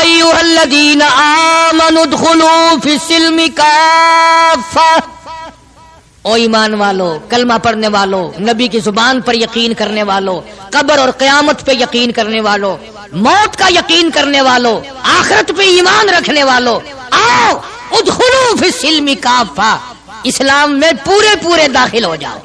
ایھا الذین آمنوا ادخلوا فی السلم کافہ. او ایمان والو، کلمہ پڑھنے والو، نبی کی زبان پر یقین کرنے والو، قبر اور قیامت پہ یقین کرنے والو، موت کا یقین کرنے والو، آخرت پہ ایمان رکھنے والو، آؤ ادخلوا فی السلم کافہ، اسلام میں پورے پورے داخل ہو جاؤ.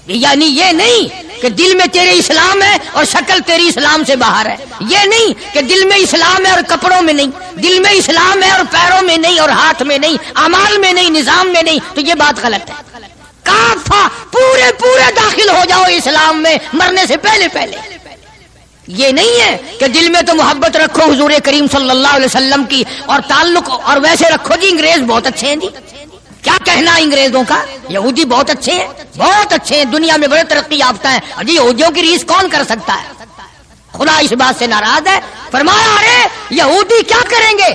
یعنی یہ نہیں کہ دل میں تیرے اسلام ہے اور شکل تیری اسلام سے باہر ہے، یہ نہیں کہ دل میں اسلام ہے اور کپڑوں میں نہیں، دل میں اسلام ہے اور پیروں میں نہیں اور ہاتھ میں نہیں، اعمال میں نہیں، نظام میں نہیں. تو یہ بات غلط ہے. کافہ پورے پورے داخل ہو جاؤ اسلام میں مرنے سے پہلے پہلے. یہ نہیں ہے کہ دل میں تو محبت رکھو حضور کریم صلی اللہ علیہ وسلم کی اور تعلق، اور ویسے رکھو جی انگریز بہت اچھے ہیں جی. کیا کہنا انگریزوں کا، یہودی بہت اچھے ہیں، بہت اچھے ہیں، دنیا میں بڑے ترقی یافتہ ہیں. جی یہودیوں کی ریس کون کر سکتا ہے؟ خدا اس بات سے ناراض ہے. فرمایا ارے یہودی کیا کریں گے؟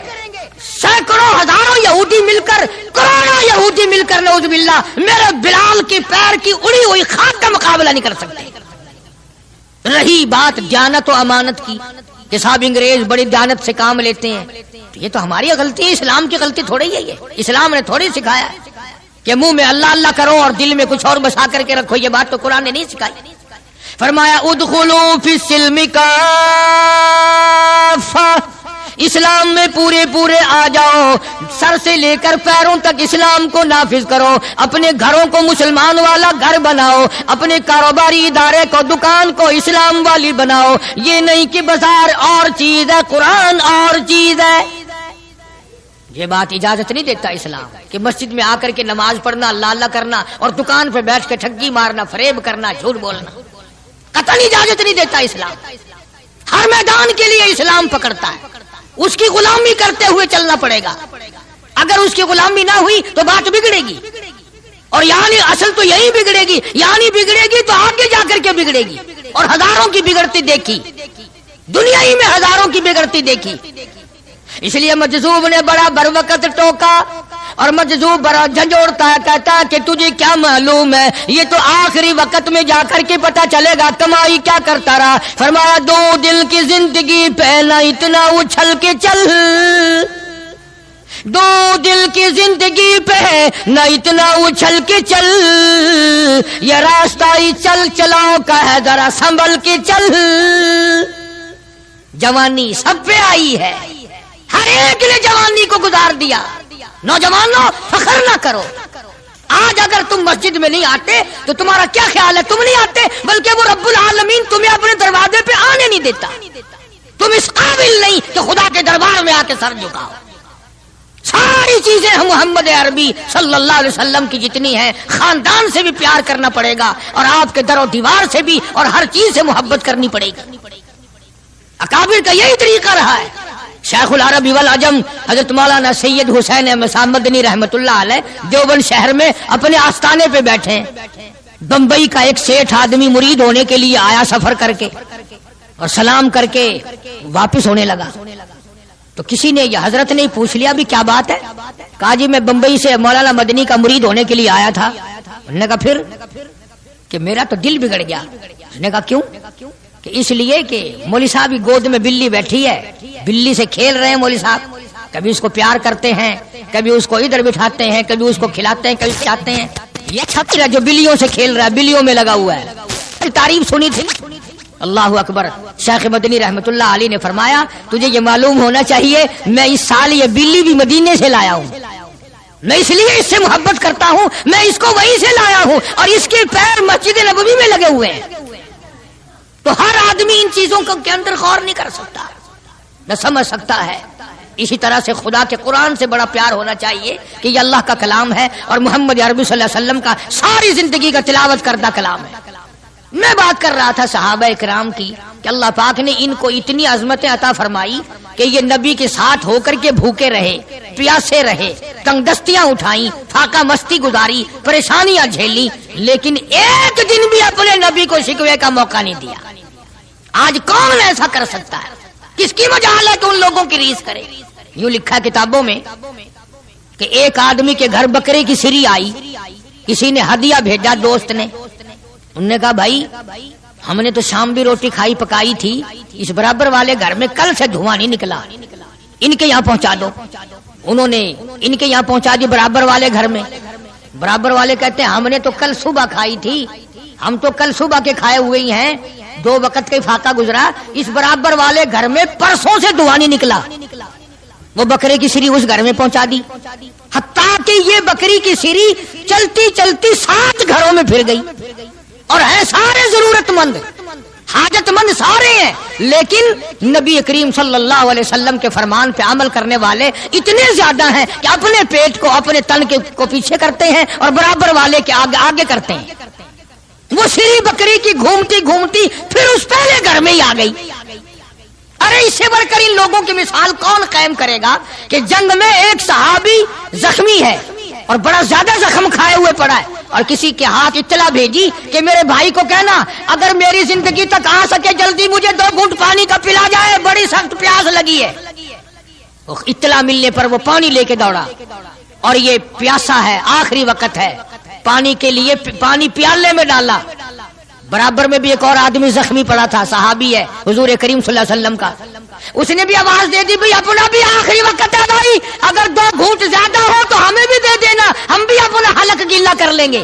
سینکڑوں ہزاروں یہودی مل کر، کروڑوں یہودی مل کر نعوذ باللہ میرے بلال کی پیر کی اڑی ہوئی خاک کا مقابلہ نہیں کر سکتے. رہی بات دیانت و امانت کی کہ صاحب انگریز بڑی دیانت سے کام لیتے ہیں، تو یہ تو ہماری غلطی ہے، اسلام کی غلطی تھوڑی ہے. یہ اسلام نے تھوڑی سکھایا ہے کہ منہ میں اللہ اللہ کرو اور دل میں کچھ اور بسا کر کے رکھو. یہ بات تو قرآن نے نہیں سکھائی. فرمایا ادخلوا فی السلم کافہ، اسلام میں پورے پورے آ جاؤ، سر سے لے کر پیروں تک اسلام کو نافذ کرو. اپنے گھروں کو مسلمان والا گھر بناؤ، اپنے کاروباری ادارے کو، دکان کو اسلام والی بناؤ. یہ نہیں کہ بازار اور چیز ہے، قرآن اور چیز ہے. یہ بات اجازت نہیں دیتا اسلام کہ مسجد میں آ کر کے نماز پڑھنا، اللہ اللہ کرنا اور دکان پہ بیٹھ کے ٹھگی مارنا، فریب کرنا، جھوٹ بولنا قطعاً اجازت نہیں دیتا اسلام. ہر میدان کے لیے اسلام پکڑتا ہے، اس کی غلامی کرتے ہوئے چلنا پڑے گا. اگر اس کی غلامی نہ ہوئی تو بات بگڑے گی، اور یعنی اصل تو یہی بگڑے گی، یعنی بگڑے گی تو آگے جا کر کے بگڑے گی. اور ہزاروں کی بگڑتی دیکھی، دنیا ہی میں ہزاروں کی بگڑتی دیکھی. اس لیے مجذوب نے بڑا بر وقت ٹوکا، اور مجذوب بڑا جھنجھوڑتا ہے، کہتا ہے کہ تجھے کیا معلوم ہے، یہ تو آخری وقت میں جا کر کے پتہ چلے گا کمائی کیا کرتا رہا. فرمایا دو دل کی زندگی پہلا اتنا اچھل کے چل، دو دل کی زندگی پہ نہ اتنا اچھل کے چل، یہ راستہ ہی چل چلاؤ کا ہے ذرا سنبھل کے چل. جوانی سب پہ آئی ہے، ہر ایک نے جوانی کو گزار دیا. نوجوانوں فخر نہ کرو. آج اگر تم مسجد میں نہیں آتے تو تمہارا کیا خیال ہے؟ تم نہیں آتے، بلکہ وہ رب العالمین تمہیں اپنے دروازے پہ آنے نہیں دیتا. تم اس قابل نہیں کہ خدا کے دربار میں آ کے سر جھکاؤ. ساری چیزیں ہم محمد عربی صلی اللہ علیہ وسلم کی جتنی ہیں، خاندان سے بھی پیار کرنا پڑے گا، اور آپ کے در و دیوار سے بھی، اور ہر چیز سے محبت کرنی پڑے گی. اکابر کا یہی طریقہ رہا ہے. شیخ العرب والعجم حضرت مولانا سید حسین احمد صاحب مدنی رحمت اللہ علیہ دیوبند شہر میں اپنے آستانے پہ بیٹھے. بمبئی کا ایک سیٹھ آدمی مرید ہونے کے لیے آیا سفر کر کے، اور سلام کر کے واپس ہونے لگا. تو کسی نے، یہ حضرت نے پوچھ لیا بھی کیا بات ہے؟ کہا جی میں بمبئی سے مولانا مدنی کا مرید ہونے کے لیے آیا تھا. انہوں نے کہا پھر؟ کہ میرا تو دل بگڑ گیا. اس نے کہا کیوں؟ کہ اس لیے کہ مولوی صاحب کی گود میں بلی بیٹھی ہے، بلی سے کھیل رہے ہیں مولوی صاحب، کبھی اس کو پیار کرتے ہیں، کبھی اس کو ادھر بٹھاتے ہیں، کبھی اس کو کھلاتے ہیں، کبھی کھلاتے ہیں. یہ چھتر ہے جو بلیوں سے کھیل رہا ہے، بلیوں میں لگا ہوا ہے. تعریف سنی تھی. اللہ اکبر. شیخ مدنی رحمت اللہ علیہ نے فرمایا تجھے یہ معلوم ہونا چاہیے میں اس سال یہ بلی بھی مدینے سے لایا ہوں، میں اس لیے اس سے محبت کرتا ہوں، میں اس کو وہیں سے لایا ہوں، اور اس کے پیر مسجد نبوی میں لگے ہوئے ہیں. تو ہر آدمی ان چیزوں کے اندر غور نہیں کر سکتا، نہ سمجھ سکتا ہے. اسی طرح سے خدا کے قرآن سے بڑا پیار ہونا چاہیے کہ یہ اللہ کا کلام ہے، اور محمد عربی صلی اللہ علیہ وسلم کا ساری زندگی کا تلاوت کردہ کلام ہے. میں بات کر رہا تھا صحابہ اکرام کی کہ اللہ پاک نے ان کو اتنی عظمتیں عطا فرمائی کہ یہ نبی کے ساتھ ہو کر کے بھوکے رہے، پیاسے رہے، تنگ دستیاں اٹھائیں، فاقہ مستی گزاری، پریشانیاں جھیلی، لیکن ایک دن بھی اپنے نبی کو شکوے کا موقع نہیں دیا۔ آج کون ایسا کر سکتا ہے؟ کس کی مجال ہے کہ ان لوگوں کی ریس کرے؟ یوں لکھا کتابوں میں کہ ایک آدمی کے گھر بکرے کی سری آئی، کسی نے ہدیہ بھیجا دوست نے، انہوں نے کہا بھائی ہم نے تو شام بھی روٹی کھائی پکائی تھی، اس برابر والے گھر میں کل سے دھواں نہیں نکلا، ان کے یہاں پہنچا دو۔ انہوں نے ان کے یہاں پہنچا دی برابر والے گھر میں۔ برابر والے کہتے ہیں ہم نے تو کل صبح کھائی تھی، ہم تو کل صبح کے کھائے ہوئے ہی ہیں، 2 وقت کا فاقہ گزرا، اس برابر والے گھر میں پرسوں سے دھواں نہیں نکلا۔ وہ بکرے کی سری اس گھر میں پہنچا دی، حتیٰ کہ یہ بکری کی سری چلتی چلتی 7 گھروں میں پھر گئی، اور ہیں سارے ضرورت مند، حاجت مند سارے ہیں، لیکن نبی کریم صلی اللہ علیہ وسلم کے فرمان پہ عمل کرنے والے اتنے زیادہ ہیں کہ اپنے پیٹ کو اپنے تن کو پیچھے کرتے ہیں اور برابر والے کے آگے کرتے ہیں۔ وہ سری بکری کی گھومتی گھومتی پھر اس پہلے گھر میں ہی آ گئی۔ ارے اس سے بڑھ کر ان لوگوں کی مثال کون قائم کرے گا کہ جنگ میں ایک صحابی زخمی ہے اور بڑا زیادہ زخم کھائے ہوئے پڑا ہے، اور کسی کے ہاتھ اطلاع بھیجی کہ میرے بھائی کو کہنا اگر میری زندگی تک آ سکے جلدی مجھے 2 گھونٹ پانی کا پلا جائے، بڑی سخت پیاس لگی ہے۔ اطلاع ملنے پر وہ پانی لے کے دوڑا، اور یہ پیاسا ہے، آخری وقت ہے، پانی کے لیے پانی پیالے میں ڈالا۔ برابر میں بھی ایک اور آدمی زخمی پڑا تھا، صحابی ہے حضور کریم صلی اللہ علیہ وسلم کا، اس نے بھی آواز دے دی بھئی اپنا بھی آخری وقت ہے بھائی، اگر 2 گھونٹ زیادہ ہو تو ہمیں بھی دے دینا، ہم بھی اپنا حلق گیلا کر لیں گے۔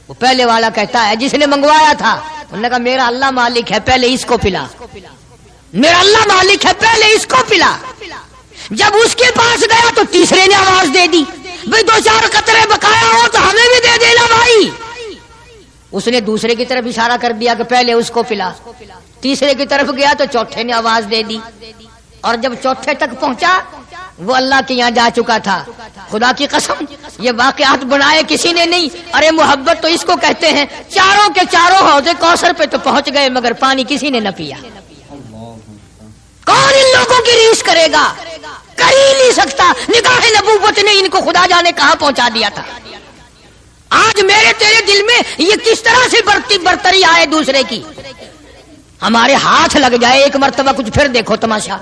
وہ پہلے والا کہتا ہے جس نے منگوایا تھا، انہوں نے کہا میرا اللہ مالک ہے، پہلے اس کو پلا، میرا اللہ مالک ہے، پہلے اس کو پلا۔ جب اس کے پاس گیا تو تیسرے نے آواز دے دی بھئی 2-4 قطرے بقایا ہو تو ہمیں بھی دے دینا بھائی۔ اس نے دوسرے کی طرف اشارہ کر دیا کہ پہلے اس کو پلا، تیسرے کی طرف گیا تو چوتھے نے آواز دے دی، اور جب چوتھے تک پہنچا وہ اللہ کے یہاں جا چکا تھا۔ خدا کی قسم یہ واقعات بنائے کسی نے نہیں، ارے محبت تو اس کو کہتے ہیں۔ چاروں کے چاروں حوض کوثر پہ تو پہنچ گئے مگر پانی کسی نے نہ پیا۔ کون ان لوگوں کی ریس کرے گا؟ کر ہی نہیں سکتا۔ نگاہ نبوت نے ان کو خدا جانے کہاں پہنچا دیا تھا۔ آج میرے تیرے دل میں یہ کس طرح سے برتری آئے دوسرے کی؟ ہمارے ہاتھ لگ جائے ایک مرتبہ کچھ، پھر دیکھو تماشا۔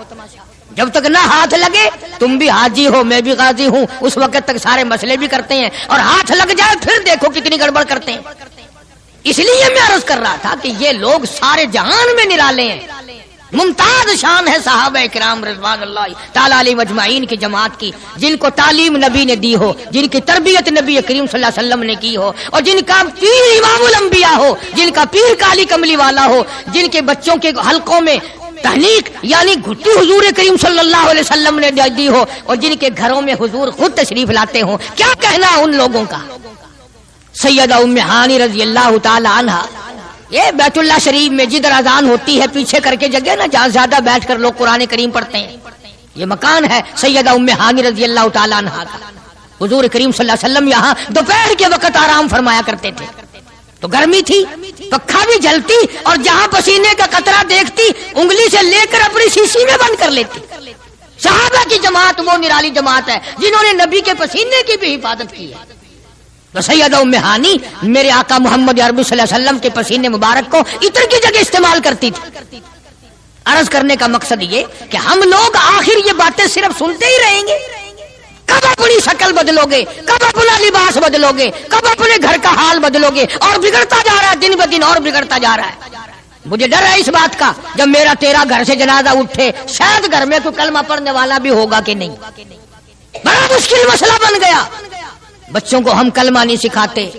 جب تک نہ ہاتھ لگے، تم بھی حاجی ہو میں بھی غازی ہوں، اس وقت تک سارے مسئلے بھی کرتے ہیں، اور ہاتھ لگ جائے پھر دیکھو کتنی گڑبڑ کرتے ہیں۔ اس لیے میں عرض کر رہا تھا کہ یہ لوگ سارے جہان میں نرالے ہیں۔ ممتاز شان ہے صحابہ کرام رضوان اللہ تعالی علیہ اجمعین کی جماعت کی، جن کو تعلیم نبی نے دی ہو، جن کی تربیت نبی کریم صلی اللہ علیہ وسلم نے کی ہو، اور جن کا پیر امام الانبیاء ہو، جن کا پیر کالی کملی والا ہو، جن کے بچوں کے حلقوں میں تحنیق یعنی گھٹی حضور کریم صلی اللہ علیہ وسلم نے دی ہو، اور جن کے گھروں میں حضور خود تشریف لاتے ہوں۔ کیا کہنا ان لوگوں کا؟ سیدہ ام ہانی رضی اللہ تعالی عنہا، یہ بیت اللہ شریف میں جدھر اذان ہوتی ہے پیچھے کر کے جگہ نا جہاں زیادہ بیٹھ کر لوگ قرآن کریم پڑھتے ہیں، یہ مکان ہے سیدہ ام ہانی رضی اللہ تعالی عنہا کا۔ حضور کریم صلی اللہ علیہ وسلم یہاں دوپہر کے وقت آرام فرمایا کرتے تھے، تو گرمی تھی، پکھا بھی جلتی، اور جہاں پسینے کا قطرہ دیکھتی انگلی سے لے کر اپنی شیشی میں بند کر لیتی۔ صحابہ کی جماعت وہ نرالی جماعت ہے جنہوں نے نبی کے پسینے کی بھی حفاظت کی ہے۔ تو سیدہ ام ہانی میرے آقا محمد عربی صلی اللہ علیہ وسلم کے پسینے مبارک کو عطر کی جگہ استعمال کرتی تھی۔ عرض کرنے کا مقصد یہ کہ ہم لوگ آخر یہ باتیں صرف سنتے ہی رہیں گے؟ کب اپنی شکل بدلو گے؟ کب اپنا لباس بدلو گے؟ کب اپنے گھر کا حال بدلو گے؟ اور بگڑتا جا رہا ہے، دن بدن اور بگڑتا جا رہا ہے۔ مجھے ڈر ہے اس بات کا جب میرا تیرا گھر سے جنازہ اٹھے، شاید گھر میں کوئی کلمہ پڑھنے والا بھی ہوگا کہ نہیں۔ بڑا مشکل مسئلہ بن گیا۔ بچوں کو ہم کلمہ نہیں سکھاتے،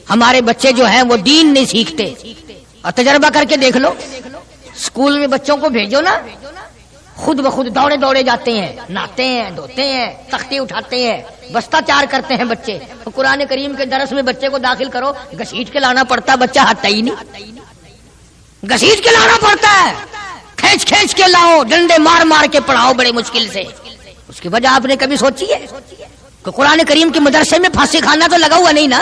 ہمارے بچے جو ہیں وہ دین نہیں سیکھتے۔ اور تجربہ کر کے دیکھ لو، اسکول میں بچوں کو بھیجو نا، خود بخود دوڑے دوڑے جاتے ہیں، نہاتے ہیں، دھوتے ہیں، تختی اٹھاتے ہیں، بستہ چار کرتے ہیں بچے۔ تو قرآن کریم کے درس میں بچے کو داخل کرو، گھسیٹ کے لانا پڑتا، بچہ ہٹتا ہی نہیں، گھسیٹ کے لانا پڑتا ہے، کھینچ کھینچ کے لاؤ، ڈنڈے مار مار کے پڑھاؤ بڑے مشکل سے۔ اس کی وجہ آپ نے کبھی سوچی ہے کہ قرآن کریم کے مدرسے میں پھانسی کھانا تو لگا ہوا نہیں نا؟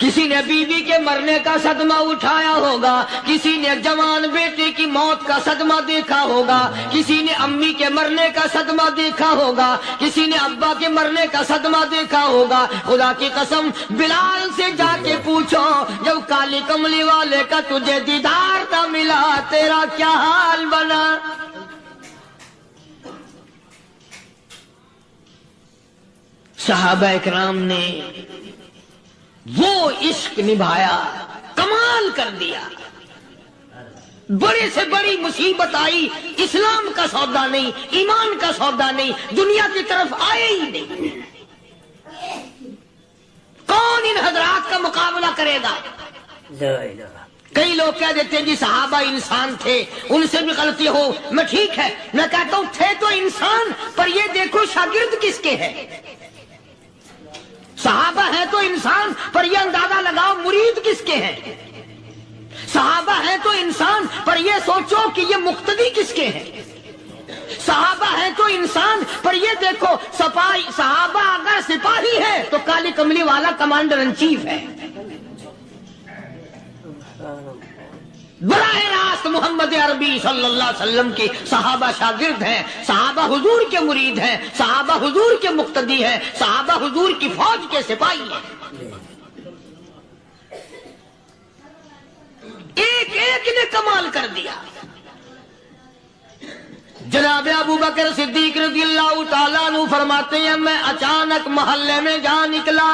کسی نے بیوی کے مرنے کا صدمہ اٹھایا ہوگا، کسی نے جوان بیٹے کی موت کا صدمہ دیکھا ہوگا، کسی نے امی کے مرنے کا صدمہ دیکھا ہوگا، کسی نے ابا کے مرنے کا صدمہ دیکھا ہوگا۔ خدا کی قسم بلال سے جا کے پوچھو، جب کالی کملی والے کا تجھے دیدار نہ ملا تیرا کیا حال بنا؟ صحابہ اکرام نے وہ عشق نبھایا، کمال کر دیا۔ بڑے سے بڑی مصیبت آئی، اسلام کا سودا نہیں، ایمان کا سودا نہیں، دنیا کی طرف آئے ہی نہیں۔ کون ان حضرات کا مقابلہ کرے گا؟ کئی لوگ کہہ دیتے ہیں جی صحابہ انسان تھے، ان سے بھی غلطی ہو، میں ٹھیک ہے، میں کہتا ہوں تھے تو انسان، پر یہ دیکھو شاگرد کس کے ہیں۔ صحابہ ہیں تو انسان، پر یہ اندازہ لگاؤ مرید کس کے ہیں۔ صحابہ ہیں تو انسان، پر یہ سوچو کہ یہ مقتدی کس کے ہیں۔ صحابہ ہیں تو انسان، پر یہ دیکھو صحابہ اگر سپاہی ہے تو کالی کملی والا کمانڈر ان چیف ہے۔ براہ راست محمد عربی صلی اللہ علیہ وسلم کے صحابہ شاگرد ہیں، صحابہ حضور کے مرید ہیں، صحابہ حضور کے مقتدی ہیں، صحابہ حضور کی فوج کے سپاہی ہیں۔ ایک ایک نے کمال کر دیا۔ جناب ابو بکر صدیق رضی اللہ تعالیٰ عنہ فرماتے ہیں میں اچانک محلے میں جا نکلا۔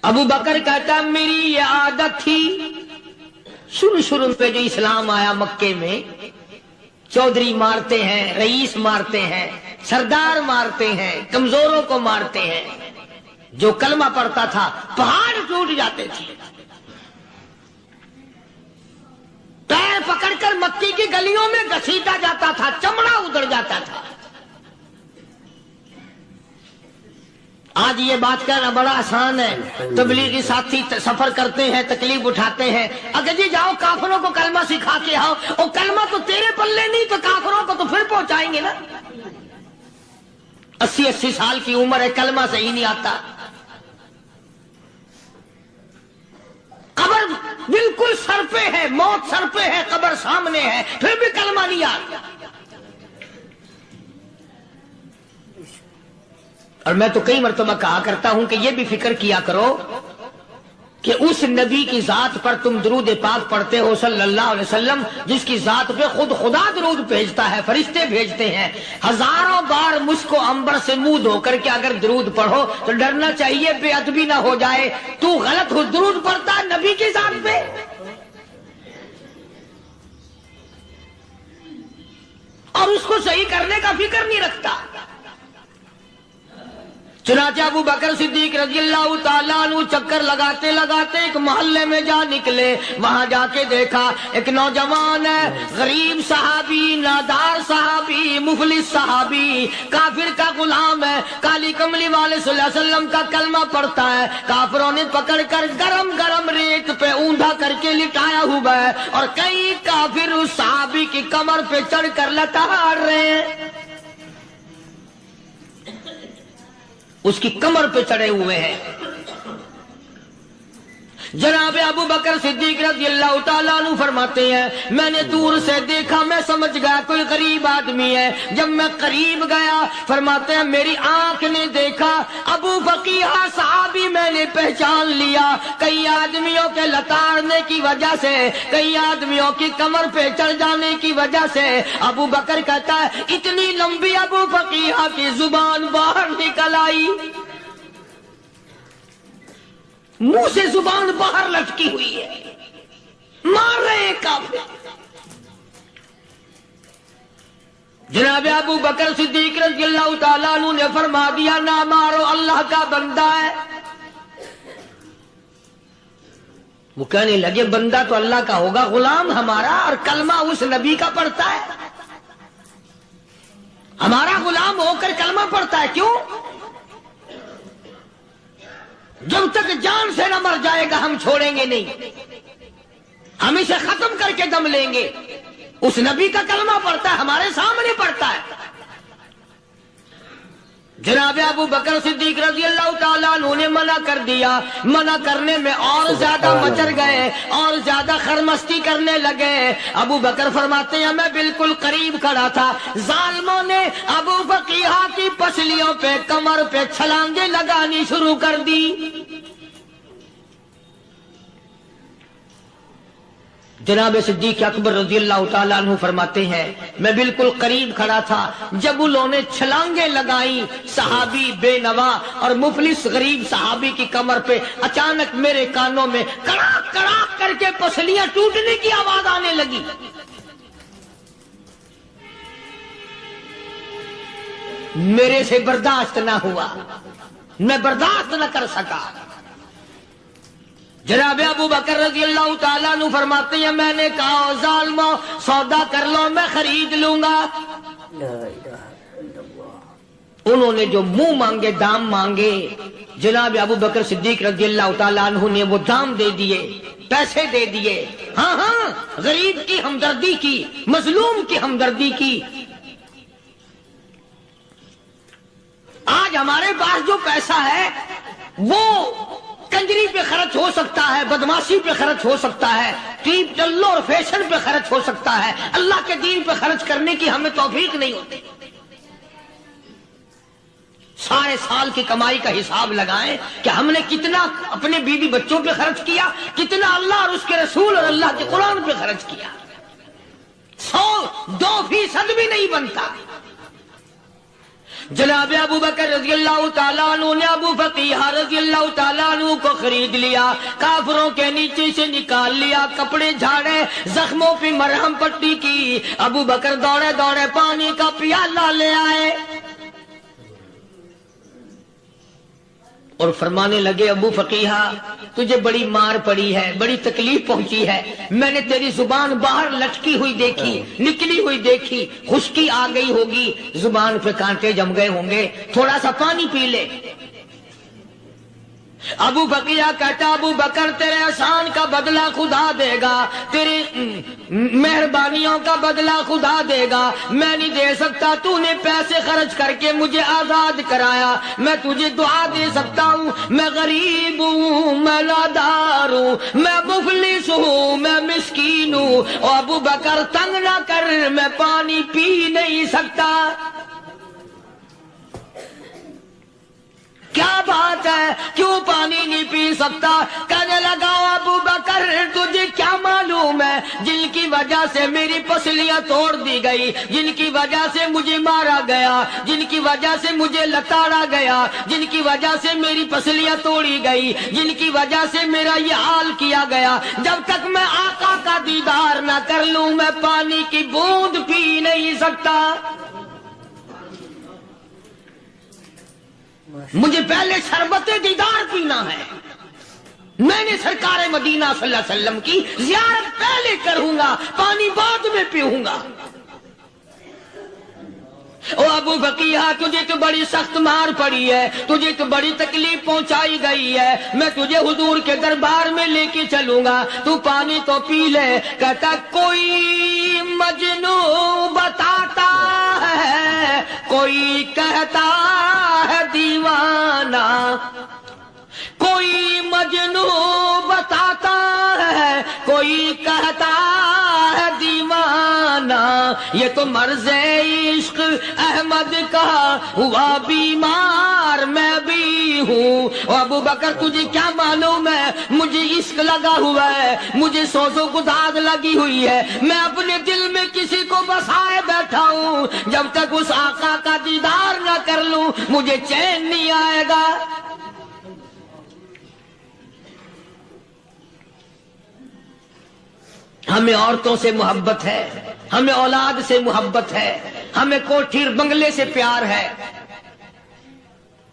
ابو بکر کہتا ہے میری یہ عادت تھی، شروع پہ جو اسلام آیا مکے میں، چودھری مارتے ہیں، رئیس مارتے ہیں، سردار مارتے ہیں، کمزوروں کو مارتے ہیں۔ جو کلمہ پڑھتا تھا پہاڑ ٹوٹ جاتے تھے، پیر پکڑ کر مکی کی گلیوں میں گھسیٹا جاتا تھا، چمڑا ادھر جاتا تھا۔ آج یہ بات کہنا بڑا آسان ہے، تبلیغی ساتھی سفر کرتے ہیں، تکلیف اٹھاتے ہیں، اگر جی جاؤ کافروں کو کلمہ سکھا کے آؤ، اور کلمہ تو تیرے پلے نہیں تو کافروں کو تو پھر پہنچائیں گے نا۔ 80 سال کی عمر ہے، کلمہ صحیح نہیں آتا، قبر بالکل سر پہ ہے، موت سر پہ ہے، قبر سامنے ہے، پھر بھی کلمہ نہیں آتا۔ اور میں تو کئی مرتبہ کہا کرتا ہوں کہ یہ بھی فکر کیا کرو کہ اس نبی کی ذات پر تم درود پاک پڑھتے ہو صلی اللہ علیہ وسلم، جس کی ذات پہ خود خدا درود بھیجتا ہے، فرشتے بھیجتے ہیں۔ ہزاروں بار مجھ کو عنبر سے منہ دھو کر کے اگر درود پڑھو تو ڈرنا چاہیے بے ادبی نہ ہو جائے، تو غلط درود پڑھتا ہے نبی کی ذات پہ۔ اور اس کو صحیح کرنے کا فکر نہیں رکھتا۔ چنانچہ ابو بکر صدیق رضی اللہ تعالیٰ عنہ چکر لگاتے لگاتے ایک محلے میں جا نکلے۔ وہاں جا کے دیکھا ایک نوجوان ہے، غریب صحابی، نادار صحابی، مفلس صحابی، کافر کا غلام ہے، کالی کملی والے صلی اللہ علیہ وسلم کا کلمہ پڑھتا ہے۔ کافروں نے پکڑ کر گرم گرم ریت پہ اونڈا کر کے لٹایا ہوا ہے، اور کئی کافر اس صحابی کی کمر پہ چڑھ کر لتاڑ رہے ہیں، اس کی کمر پہ چڑھے ہوئے ہیں۔ جناب ابو بکر صدیق رضی اللہ تعالیٰ عنہ فرماتے ہیں میں نے دور سے دیکھا، میں سمجھ گیا کوئی غریب آدمی ہے۔ جب میں قریب گیا فرماتے ہیں میری آنکھ نے دیکھا ابو فقیہ صحابی، میں نے پہچان لیا۔ کئی آدمیوں کے لتاڑنے کی وجہ سے، کئی آدمیوں کی کمر پہ چڑھ جانے کی وجہ سے ابو بکر کہتا ہے اتنی لمبی ابو فقیہ کی زبان باہر نکل آئی، منہ سے زبان باہر لٹکی ہوئی ہے، مار رہے ہیں کافر۔ جناب ابو بکر صدیق رضی اللہ تعالیٰ عنہ نے فرما دیا نہ مارو، اللہ کا بندہ ہے۔ وہ کہنے لگے بندہ تو اللہ کا ہوگا، غلام ہمارا، اور کلمہ اس نبی کا پڑھتا ہے، ہمارا غلام ہو کر کلمہ پڑھتا ہے، کیوں؟ جب تک جان سے نہ مر جائے گا ہم چھوڑیں گے نہیں، ہم اسے ختم کر کے دم لیں گے۔ اس نبی کا کلمہ پڑھتا ہے، ہمارے سامنے پڑھتا ہے۔ جناب ابو بکر صدیق رضی اللہ تعالیٰ عنہ نے منع کر دیا، منع کرنے میں اور زیادہ مچر گئے اور زیادہ خرمستی کرنے لگے۔ ابو بکر فرماتے ہیں میں بالکل قریب کھڑا تھا، ظالموں نے ابو فقیہہ کی پسلیوں پہ کمر پہ چھلانگیں لگانی شروع کر دی۔ جناب صدیق اکبر رضی اللہ تعالیٰ عنہ فرماتے ہیں میں بالکل قریب کھڑا تھا، جب انہوں نے چھلانگیں لگائیں صحابی بے نوا اور مفلس غریب صحابی کی کمر پہ، اچانک میرے کانوں میں کڑاک کڑاک کر کے پسلیاں ٹوٹنے کی آواز آنے لگی۔ میرے سے برداشت نہ ہوا، میں برداشت نہ کر سکا۔ جناب ابو بکر رضی اللہ تعالیٰ عنہ فرماتے ہیں میں نے کہا ظالمو سودا کر لو، میں خرید لوں گا۔ انہوں نے جو منہ مانگے دام مانگے، جناب ابو بکر صدیق رضی اللہ تعالیٰ عنہ نے وہ دام دے دیے، پیسے دے دیے۔ ہاں ہاں، غریب کی ہمدردی کی، مظلوم کی ہمدردی کی۔ آج ہمارے پاس جو پیسہ ہے وہ کنجری پہ خرچ ہو سکتا ہے، بدماشی پہ خرچ ہو سکتا ہے، ٹیپ چلو اور فیشن پہ خرچ ہو سکتا ہے، اللہ کے دین پہ خرچ کرنے کی ہمیں توفیق نہیں ہوتی۔ سارے سال کی کمائی کا حساب لگائیں کہ ہم نے کتنا اپنے بیوی بچوں پہ خرچ کیا، کتنا اللہ اور اس کے رسول اور اللہ کے قرآن پہ خرچ کیا۔ 100-2% بھی نہیں بنتا۔ جناب ابو بکر رضی اللہ تعالیٰ عنہ نے ابو فقیہہ رضی اللہ تعالیٰ عنہ کو خرید لیا، کافروں کے نیچے سے نکال لیا، کپڑے جھاڑے، زخموں پہ مرہم پٹی کی۔ ابو بکر دوڑے دوڑے پانی کا پیالہ لے آئے اور فرمانے لگے ابو فقیہہ تجھے بڑی مار پڑی ہے، بڑی تکلیف پہنچی ہے، میں نے تیری زبان باہر لٹکی ہوئی دیکھی، نکلی ہوئی دیکھی، خشکی آ گئی ہوگی، زبان پہ کانٹے جم گئے ہوں گے، تھوڑا سا پانی پی لے۔ ابو فقیہہ کہتا ابو بکر تیرے احسان کا بدلہ خدا دے گا، تیری مہربانیوں کا بدلہ خدا دے گا، میں نہیں دے سکتا، تو نے پیسے خرچ کر کے مجھے آزاد کرایا، میں تجھے دعا دے سکتا ہوں، میں غریب ہوں، میں نادار ہوں، میں مفلس ہوں، میں مسکین ہوں، اور ابو بکر تنگ نہ کر، میں پانی پی نہیں سکتا۔ کیا بات ہے، کیوں پانی نہیں پی سکتا؟ کہنے لگا ابو بکر تجھے کیا معلوم ہے جن کی وجہ سے میری پسلیاں توڑ دی گئی، جن کی وجہ سے مجھے مارا گیا، جن کی وجہ سے مجھے لتاڑا گیا، جن کی وجہ سے میری پسلیاں توڑی گئی، جن کی وجہ سے میرا یہ حال کیا گیا، جب تک میں آقا کا دیدار نہ کر لوں میں پانی کی بوند پی نہیں سکتا۔ مجھے پہلے شربت دیدار پینا ہے، میں نے سرکار مدینہ صلی اللہ علیہ وسلم کی زیارت پہلے کروں گا، پانی بعد میں پیوں گا۔ او ابو فقیہہ تجھے تو بڑی سخت مار پڑی ہے، تجھے تو بڑی تکلیف پہنچائی گئی ہے، میں تجھے حضور کے دربار میں لے کے چلوں گا، تو پانی تو پی لے۔ کہتا کوئی مجنون بتاتا ہے، کوئی کہتا ہے دیوانہ، کوئی مجنون بتاتا ہے، کوئی کہتا ہے دیوانہ، یہ تو مرض عشق احمد کا ہوا بیمار میں بھی ہوں۔ اور ابو بکر تجھے کیا معلوم ہے مجھے عشق لگا ہوا ہے، مجھے سوز و گداز لگی ہوئی ہے، میں اپنے دل میں کسی کو بسائے بیٹھا ہوں، جب تک اس آقا کا دیدار نہ کر لوں مجھے چین نہیں آئے گا۔ ہمیں عورتوں سے محبت ہے، ہمیں اولاد سے محبت ہے، ہمیں کوٹھی بنگلے سے پیار ہے،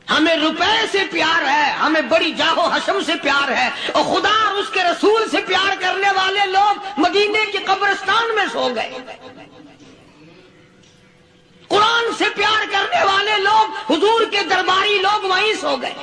ہمیں روپے سے پیار ہے، ہمیں بڑی جاہ و حشم سے پیار ہے، اور خدا اور اس کے رسول سے پیار کرنے والے لوگ مدینے کے قبرستان میں سو گئے، قرآن سے پیار کرنے والے لوگ حضور کے درباری لوگ وہیں سو گئے۔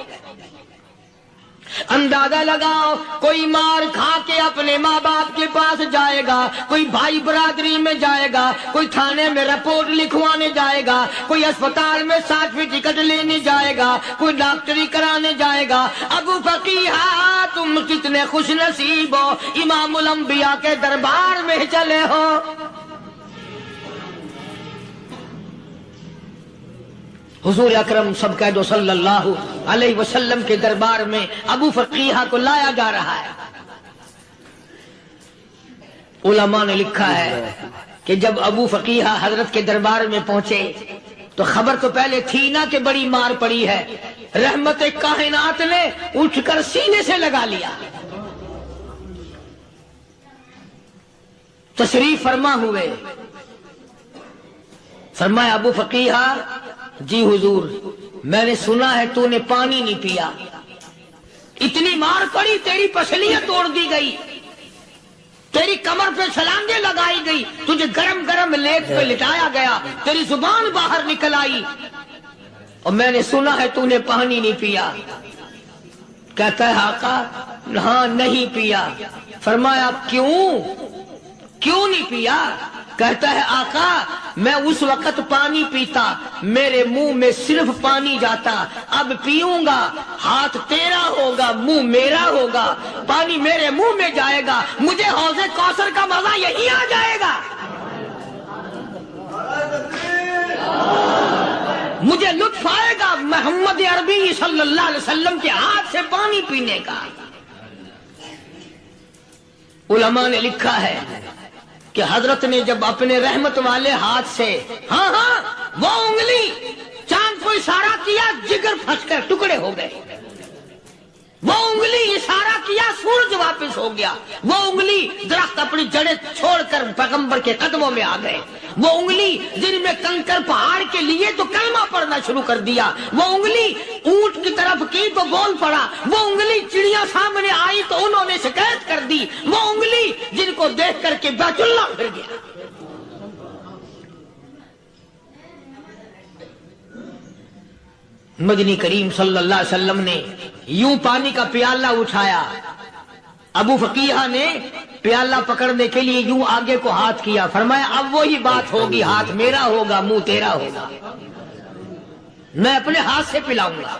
اندازہ لگاؤ، کوئی مار کھا کے اپنے ماں باپ کے پاس جائے گا، کوئی بھائی برادری میں جائے گا، کوئی تھانے میں رپورٹ لکھوانے جائے گا، کوئی اسپتال میں سرٹیفکیٹ لینے جائے گا، کوئی ڈاکٹری کرانے جائے گا۔ ابو فقیہہ تم کتنے خوش نصیب ہو، امام الانبیاء کے دربار میں چلے ہو۔ حضور اکرم سب کہہ دو صلی اللہ علیہ وسلم کے دربار میں ابو فقیہہ کو لایا جا رہا ہے۔ علماء نے لکھا ہے کہ جب ابو فقیہہ حضرت کے دربار میں پہنچے تو خبر تو پہلے تھی نا کہ بڑی مار پڑی ہے، رحمت کائنات نے اٹھ کر سینے سے لگا لیا، تشریف فرما ہوئے۔ فرمایا ابو فقیہہ، جی حضور میں نے سنا ہے تو نے پانی نہیں پیا، اتنی مار پڑی تیری پسلیاں توڑ دی گئی، تیری کمر پہ چھلانگیں لگائی گئی، تجھے گرم گرم لیٹ پہ لٹایا گیا، تیری زبان باہر نکل آئی، اور میں نے سنا ہے تو نے پانی نہیں پیا۔ کہتا ہے آقا ہاں نہیں پیا۔ فرمایا کیوں نہیں پیا؟ کہتا ہے آقا میں اس وقت پانی پیتا میرے منہ میں صرف پانی جاتا، اب پیوں گا ہاتھ تیرا ہوگا منہ میرا ہوگا، پانی میرے منہ میں جائے گا، مجھے حوض کوثر کا مزہ یہی آ جائے گا، مجھے لطف آئے گا محمد عربی صلی اللہ علیہ وسلم کے ہاتھ سے پانی پینے کا۔ علماء نے لکھا ہے کہ حضرت نے جب اپنے رحمت والے ہاتھ سے وہ انگلی چاند کو اشارہ کیا، جگر پھنس کر ٹکڑے ہو گئے، وہ انگلی اشارہ کیا سورج واپس ہو گیا، وہ انگلی درخت اپنی جڑیں چھوڑ کر پیغمبر کے قدموں میں آ گئے، وہ انگلی جن میں کنکر پہاڑ کے لیے تو کلمہ پڑھنا شروع کر دیا، وہ انگلی اونٹ کی طرف کی تو بول پڑا، وہ انگلی چڑیاں سامنے آئی تو انہوں نے شکایت کر دی، وہ انگلی جن کو دیکھ کر کے بیت اللہ پھر گیا۔ مدنی کریم صلی اللہ علیہ وسلم نے یوں پانی کا پیالہ اٹھایا، ابو فقیہہ نے پیالہ پکڑنے کے لیے یوں آگے کو ہاتھ کیا، فرمایا اب وہی بات ہوگی، ہاتھ میرا ہوگا منہ تیرا ہوگا، میں اپنے ہاتھ سے پلاؤں گا۔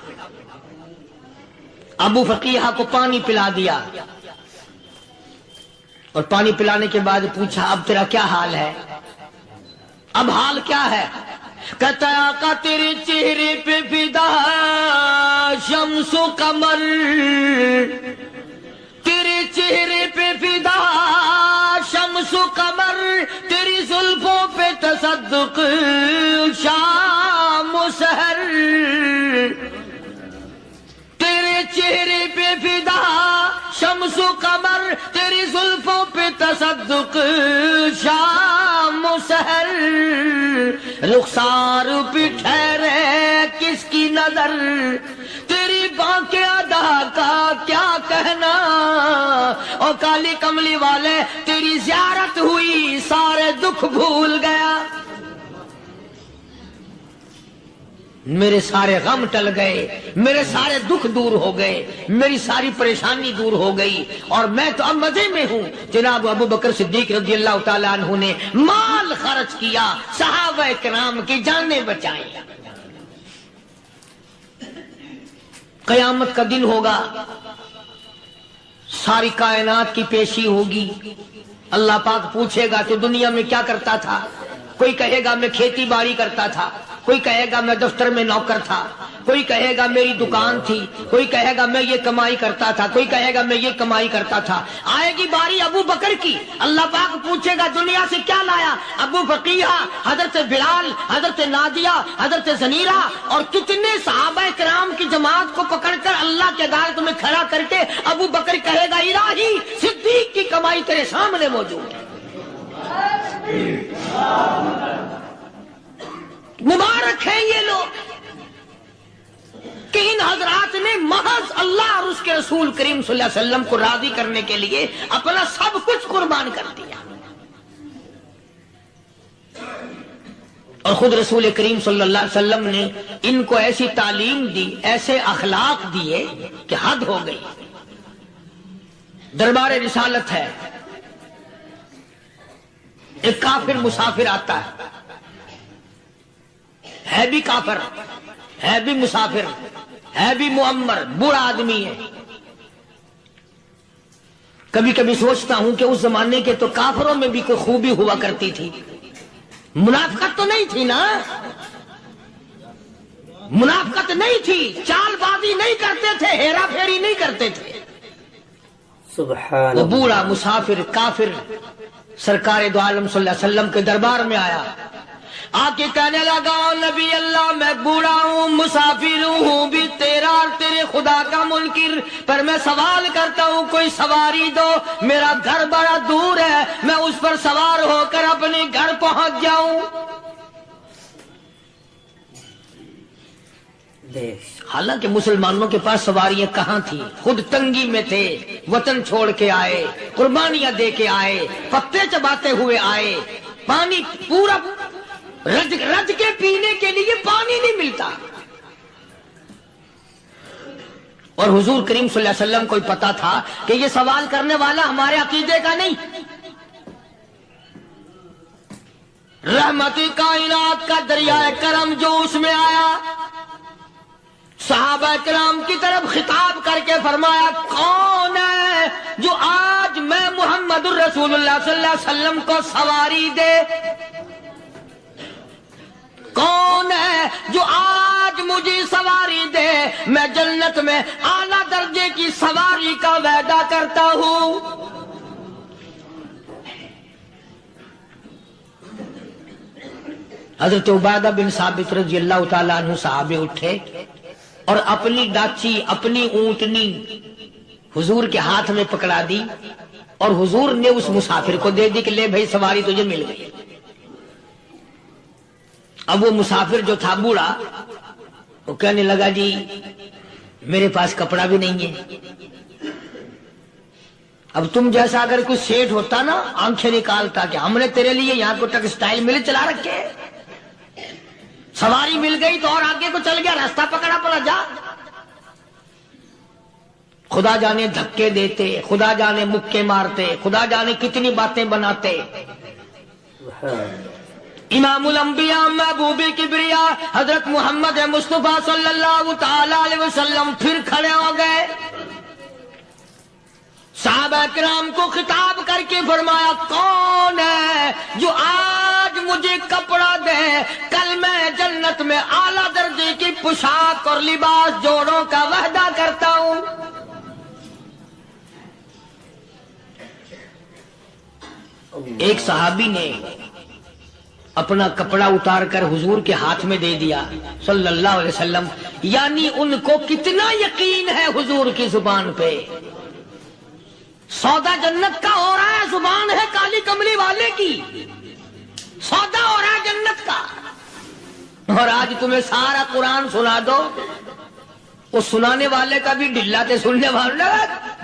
ابو فقیہہ کو پانی پلا دیا، اور پانی پلانے کے بعد پوچھا اب تیرا کیا حال ہے؟ اب حال کیا ہے؟ کہتا ہے آقا تیرے چہرے پہ فدا شمس و قمر، تیرے چہرے پہ فدا شمس و قمر، تیری زلفوں پہ تصدق شام و سحر، تیرے چہرے پہ فدا شمس و قمر، تیری زلفوں پہ تصدق شام و سحر، رخسار پہ ٹھہرے کس کی نظر، تیری باقی ادا کا کیا کہنا، اور کالی کملی والے تیری زیارت ہوئی سارے دکھ بھول گیا، میرے سارے غم ٹل گئے، میرے سارے دکھ دور ہو گئے، میری ساری پریشانی دور ہو گئی، اور میں تو اب مزے میں ہوں۔ جناب ابو بکر صدیق رضی اللہ تعالیٰ عنہ نے مال خرچ کیا، صحابہ کرام کی جانیں بچائیں۔ قیامت کا دن ہوگا، ساری کائنات کی پیشی ہوگی، اللہ پاک پوچھے گا کہ دنیا میں کیا کرتا تھا؟ کوئی کہے گا میں کھیتی باڑی کرتا تھا، کوئی کہے گا میں دفتر میں نوکر تھا، کوئی کہے گا میری دکان تھی، کوئی کہے گا میں یہ کمائی کرتا تھا، کوئی کہے گا میں یہ کمائی کرتا تھا۔ آئے گی باری ابو بکر کی، اللہ پاک پوچھے گا دنیا سے کیا لایا؟ ابو فقیہہ، حضرت بلال، حضرت نادیہ، حضرت زنیرہ اور کتنے صحابہ کرام کی جماعت کو پکڑ کر اللہ کے عدالت میں کھڑا کر کے ابو بکر کہے گا الہی صدیق کی کمائی تیرے سامنے موجود ہے۔ مبارک ہیں یہ لوگ کہ ان حضرات نے محض اللہ اور اس کے رسول کریم صلی اللہ علیہ وسلم کو راضی کرنے کے لیے اپنا سب کچھ قربان کر دیا، اور خود رسول کریم صلی اللہ علیہ وسلم نے ان کو ایسی تعلیم دی، ایسے اخلاق دیے کہ حد ہو گئی۔ دربار رسالت ہے، ایک کافر مسافر آتا ہے بھی کافر، ہے بھی مسافر، ہے بھی معمر، بوڑھا آدمی ہے۔ کبھی کبھی سوچتا ہوں کہ اس زمانے کے تو کافروں میں بھی کوئی خوبی ہوا کرتی تھی، منافقت تو نہیں تھی نا، منافقت نہیں تھی، چال بازی نہیں کرتے تھے، ہیرا پھیری نہیں کرتے تھے۔ سبحان وہ بوڑھا مسافر کافر سرکار دو عالم صلی اللہ علیہ وسلم کے دربار میں آیا، آ کے کہنے لگا نبی اللہ میں بوڑھا ہوں، مسافر ہوں بھی تیرا اور تیرے خدا کا منکر، پر میں سوال کرتا ہوں کوئی سواری دو، میرا گھر بڑا دور ہے، میں اس پر سوار ہو کر اپنے گھر پہنچ جاؤں۔ حالانکہ مسلمانوں کے پاس سواریاں کہاں تھی، خود تنگی میں تھے، وطن چھوڑ کے آئے، قربانیاں دے کے آئے، پتے چباتے ہوئے آئے، پانی پورا رج کے پینے کے لیے پانی نہیں ملتا۔ اور حضور کریم صلی اللہ علیہ وسلم کو پتا تھا کہ یہ سوال کرنے والا ہمارے عقیدے کا نہیں، رحمت کائنات کا دریائے کرم جو اس میں آیا، صحابہ کرام کی طرف خطاب کر کے فرمایا کون ہے جو آج میں محمد الرسول اللہ صلی اللہ علیہ وسلم کو سواری دے، کون ہے جو آج مجھے سواری دے، میں جنت میں اعلیٰ درجے کی سواری کا وعدہ کرتا ہوں۔ حضرت عبادہ بن ثابت رضی اللہ تعالیٰ عنہ صحابے اٹھے اور اپنی ڈاچی، اپنی اونٹنی حضور کے ہاتھ میں پکڑا دی، اور حضور نے اس مسافر کو دے دی کہ لے بھائی سواری تجھے مل گئی۔ اب وہ مسافر جو تھا بوڑھا، وہ کہنے لگا جی میرے پاس کپڑا بھی نہیں ہے۔ اب تم جیسا اگر کوئی سیٹ ہوتا نا، آنکھیں نکالتا کہ ہم نے تیرے لیے یہاں کو ٹیکسٹائل مل چلا رکھے، سواری مل گئی تو اور آگے کو چل گیا، راستہ پکڑا پڑا جا۔ خدا جانے دھکے دیتے، خدا جانے مکے مارتے، خدا جانے کتنی باتیں بناتے۔ امام الانبیاء محبوب کبریا حضرت محمد مصطفیٰ صلی اللہ تعالی علیہ وسلم پھر کھڑے ہو گئے، صحابہ کرام کو خطاب کر کے فرمایا کون ہے جو آج مجھے کپڑا دے، کل میں جنت میں اعلیٰ درجے کی پوشاک اور لباس جوڑوں کا وعدہ کرتا ہوں۔ ایک صحابی نے اپنا کپڑا اتار کر حضور کے ہاتھ میں دے دیا صلی اللہ علیہ وسلم، یعنی ان کو کتنا یقین ہے حضور کی زبان پہ، سودا جنت کا ہو رہا ہے، زبان ہے کالی کملی والے کی، سودا ہو رہا ہے جنت کا۔ اور آج تمہیں سارا قرآن سنا دو، وہ سنانے والے کا بھی ڈھلا تے سننے والا،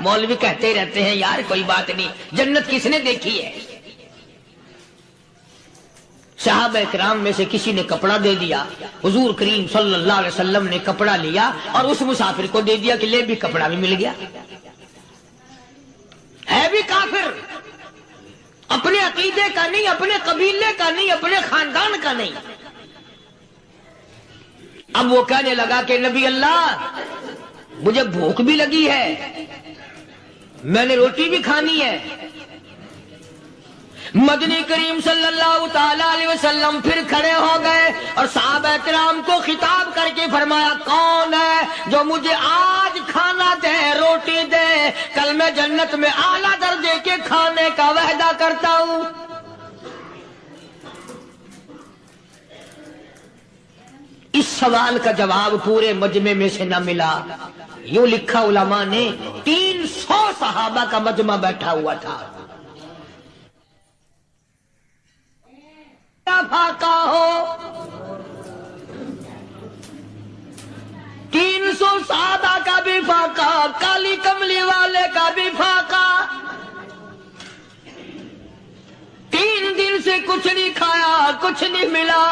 مولوی کہتے رہتے ہیں یار کوئی بات نہیں، جنت کس نے دیکھی ہے؟ صحابہ کرام میں سے کسی نے کپڑا دے دیا، حضور کریم صلی اللہ علیہ وسلم نے کپڑا لیا اور اس مسافر کو دے دیا کہ لے بھی کپڑا بھی مل گیا۔ ہے بھی کافر، اپنے عقیدے کا نہیں، اپنے قبیلے کا نہیں، اپنے خاندان کا نہیں۔ اب وہ کہنے لگا کہ نبی اللہ مجھے بھوک بھی لگی ہے، میں نے روٹی بھی کھانی ہے۔ مدنی کریم صلی اللہ تعالی علیہ وسلم پھر کھڑے ہو گئے اور صحابہ کرام کو خطاب کر کے فرمایا کون ہے جو مجھے آج کھانا دے، روٹی دے، کل میں جنت میں اعلیٰ درجے کے کھانے کا وعدہ کرتا ہوں۔ اس سوال کا جواب پورے مجمع میں سے نہ ملا، یوں لکھا علماء نے 300 صحابہ کا مجمع بیٹھا ہوا تھا۔ فاقہ ہو 300 صحابہ کا بھی فاقہ، کالی کملی والے کا بھی فاقہ، 3 دن سے کچھ نہیں کھایا، کچھ نہیں ملا،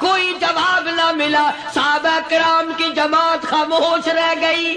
کوئی جواب نہ ملا، صحابہ کرام کی جماعت خاموش رہ گئی۔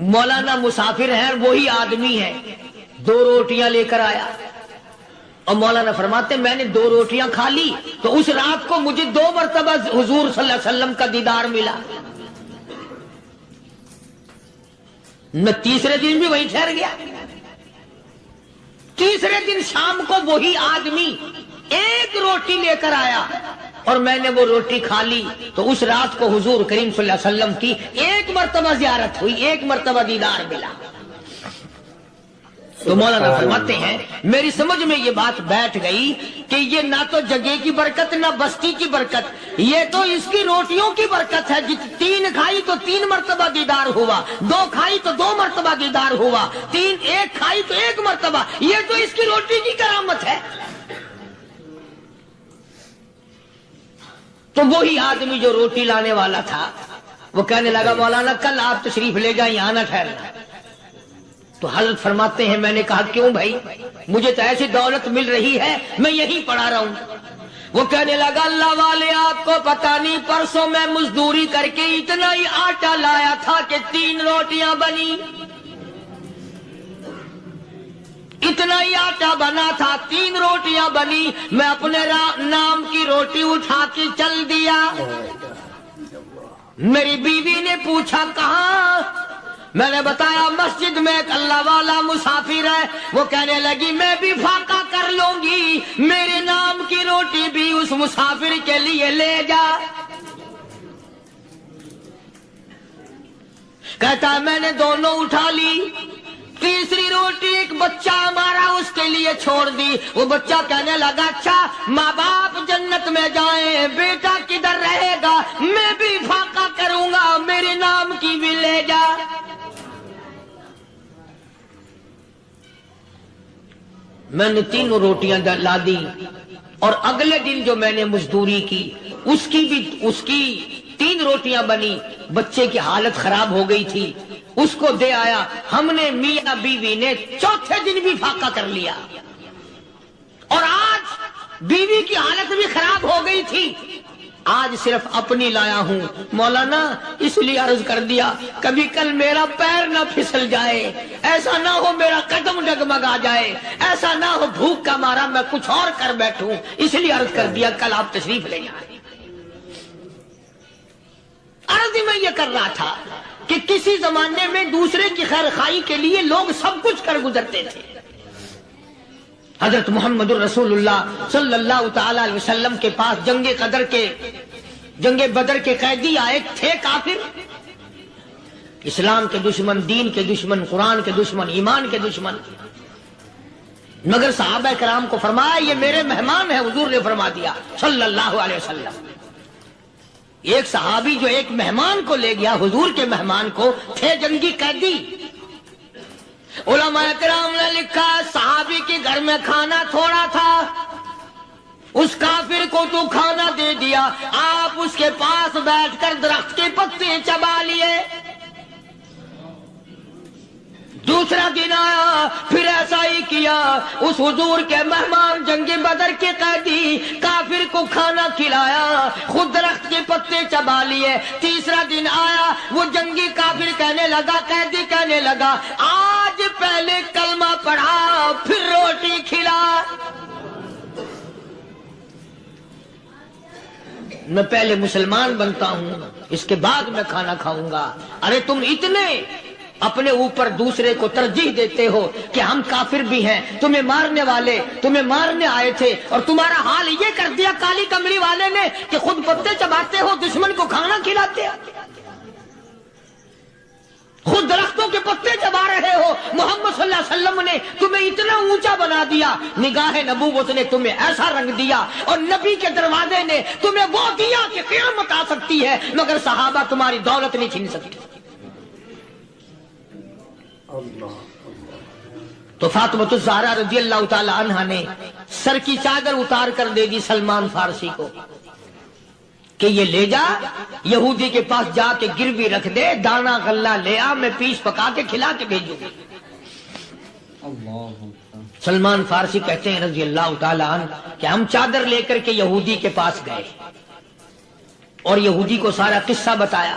مولانا مسافر ہیں، وہی آدمی ہے، 2 روٹیاں لے کر آیا اور مولانا فرماتے میں نے 2 روٹیاں کھا لی تو اس رات کو مجھے 2 مرتبہ حضور صلی اللہ علیہ وسلم کا دیدار ملا. میں تیسرے دن بھی وہیں ٹھہر گیا. تیسرے دن شام کو وہی آدمی 1 روٹی لے کر آیا اور میں نے وہ روٹی کھا لی تو اس رات کو حضور کریم صلی اللہ علیہ وسلم کی 1 مرتبہ زیارت ہوئی، 1 مرتبہ دیدار ملا. تو مولانا فرماتے ہیں میری سمجھ میں یہ بات بیٹھ گئی کہ یہ نہ تو جگہ کی برکت نہ بستی کی برکت، یہ تو اس کی روٹیوں کی برکت ہے. 3 کھائی تو 3 مرتبہ دیدار ہوا، 2 کھائی تو 2 مرتبہ دیدار ہوا، 1 کھائی تو 1 مرتبہ. یہ تو اس کی روٹی کی کرامت ہے. تو وہی آدمی جو روٹی لانے والا تھا وہ کہنے لگا مولانا کل آپ تشریف لے جائیں، یہاں نہ ٹھہرنا. تو حضرت فرماتے ہیں میں نے کہا کیوں بھائی، مجھے تو ایسی دولت مل رہی ہے میں یہیں پڑھا رہا ہوں. وہ کہنے لگا اللہ والے آپ کو پتہ نہیں، پرسوں میں مزدوری کر کے اتنا ہی آٹا لایا تھا کہ 3 روٹیاں بنی، اتنا ہی آٹا بنا تھا 3 روٹیاں بنی. میں اپنے نام کی روٹی اٹھا کے چل دیا. میری بیوی نے پوچھا کہاں؟ میں نے بتایا مسجد میں ایک اللہ والا مسافر ہے. وہ کہنے لگی میں بھی فاقہ کر لوں گی، میرے نام کی روٹی بھی اس مسافر کے لیے لے جا. کہتا ہے میں نے دونوں اٹھا لی. تیسری روٹی ایک بچہ ہمارا اس کے لیے چھوڑ دی. وہ بچہ کہنے لگا اچھا ماں باپ جنت میں جائیں، بیٹا کدھر رہے گا؟ میں بھی فاقہ کروں گا، میرے نام کی بھی لے جا. میں نے 3 روٹیاں لا دی اور اگلے دن جو میں نے مزدوری کی اس کی 3 روٹیاں بنی. بچے کی حالت خراب ہو گئی تھی، اس کو دے آیا. ہم نے میاں بیوی نے چوتھے دن بھی فاقہ کر لیا اور آج بیوی کی حالت بھی خراب ہو گئی تھی، آج صرف اپنی لایا ہوں. مولانا اس لیے عرض کر دیا کبھی کل میرا پیر نہ پھسل جائے، ایسا نہ ہو میرا قدم ڈگمگا جائے، ایسا نہ ہو بھوک کا مارا میں کچھ اور کر بیٹھوں، اس لیے عرض کر دیا کل آپ تشریف لے جائیں. عرض میں یہ کر رہا تھا کہ کسی زمانے میں دوسرے کی خیر خواہی کے لیے لوگ سب کچھ کر گزرتے تھے. حضرت محمد الرسول اللہ صلی اللہ تعالی علیہ وسلم کے پاس جنگ بدر کے قیدی آئے تھے کافر، اسلام کے دشمن، دین کے دشمن، قرآن کے دشمن، ایمان کے دشمن. مگر صحابہ کرام کو فرمایا یہ میرے مہمان ہیں. حضور نے فرما دیا صلی اللہ علیہ وسلم. ایک صحابی جو ایک مہمان کو لے گیا، حضور کے مہمان کو، تھے جنگی قیدی. علماء کرام نے لکھا صحابی کے گھر میں کھانا تھوڑا تھا، اس کافر کو تو کھانا دے دیا، آپ اس کے پاس بیٹھ کر درخت کے پتے چبا لیے. دوسرا دن آیا پھر ایسا ہی کیا، اس حضور کے مہمان جنگ بدر کے قیدی کافر کو کھانا کھلایا، خود درخت کے پتے چبا لیے. تیسرا دن آیا وہ جنگی کافر کہنے لگا، قیدی کہنے لگا آج پہلے کلمہ پڑھا پھر روٹی کھلا. میں پہلے مسلمان بنتا ہوں اس کے بعد میں کھانا کھاؤں گا. ارے تم اتنے اپنے اوپر دوسرے کو ترجیح دیتے ہو کہ ہم کافر بھی ہیں، تمہیں مارنے والے تمہیں مارنے آئے تھے اور تمہارا حال یہ کر دیا کالی کمری والے نے کہ خود پتے چباتے ہو، دشمن کو کھانا کھلاتے ہو، خود درختوں کے پتے چبا رہے ہو. محمد صلی اللہ علیہ وسلم نے تمہیں اتنا اونچا بنا دیا، نگاہ نبوت نے تمہیں ایسا رنگ دیا اور نبی کے دروازے نے تمہیں وہ دیا کہ قیامت آ سکتی ہے مگر صحابہ تمہاری دولت نہیں چھین سکتے. تو فاطمہ الزہرا رضی اللہ تعالی عنہا نے سر کی چادر اتار کر دے دی سلمان فارسی کو کہ یہ لے جا، یہودی کے پاس جا کے گروی رکھ دے، دانا غلہ لے آ، میں پیس پکا کے کھلا کے بھیجوں. سلمان فارسی کہتے ہیں رضی اللہ تعالی عنہ کہ ہم چادر لے کر کے یہودی کے پاس گئے اور یہودی کو سارا قصہ بتایا.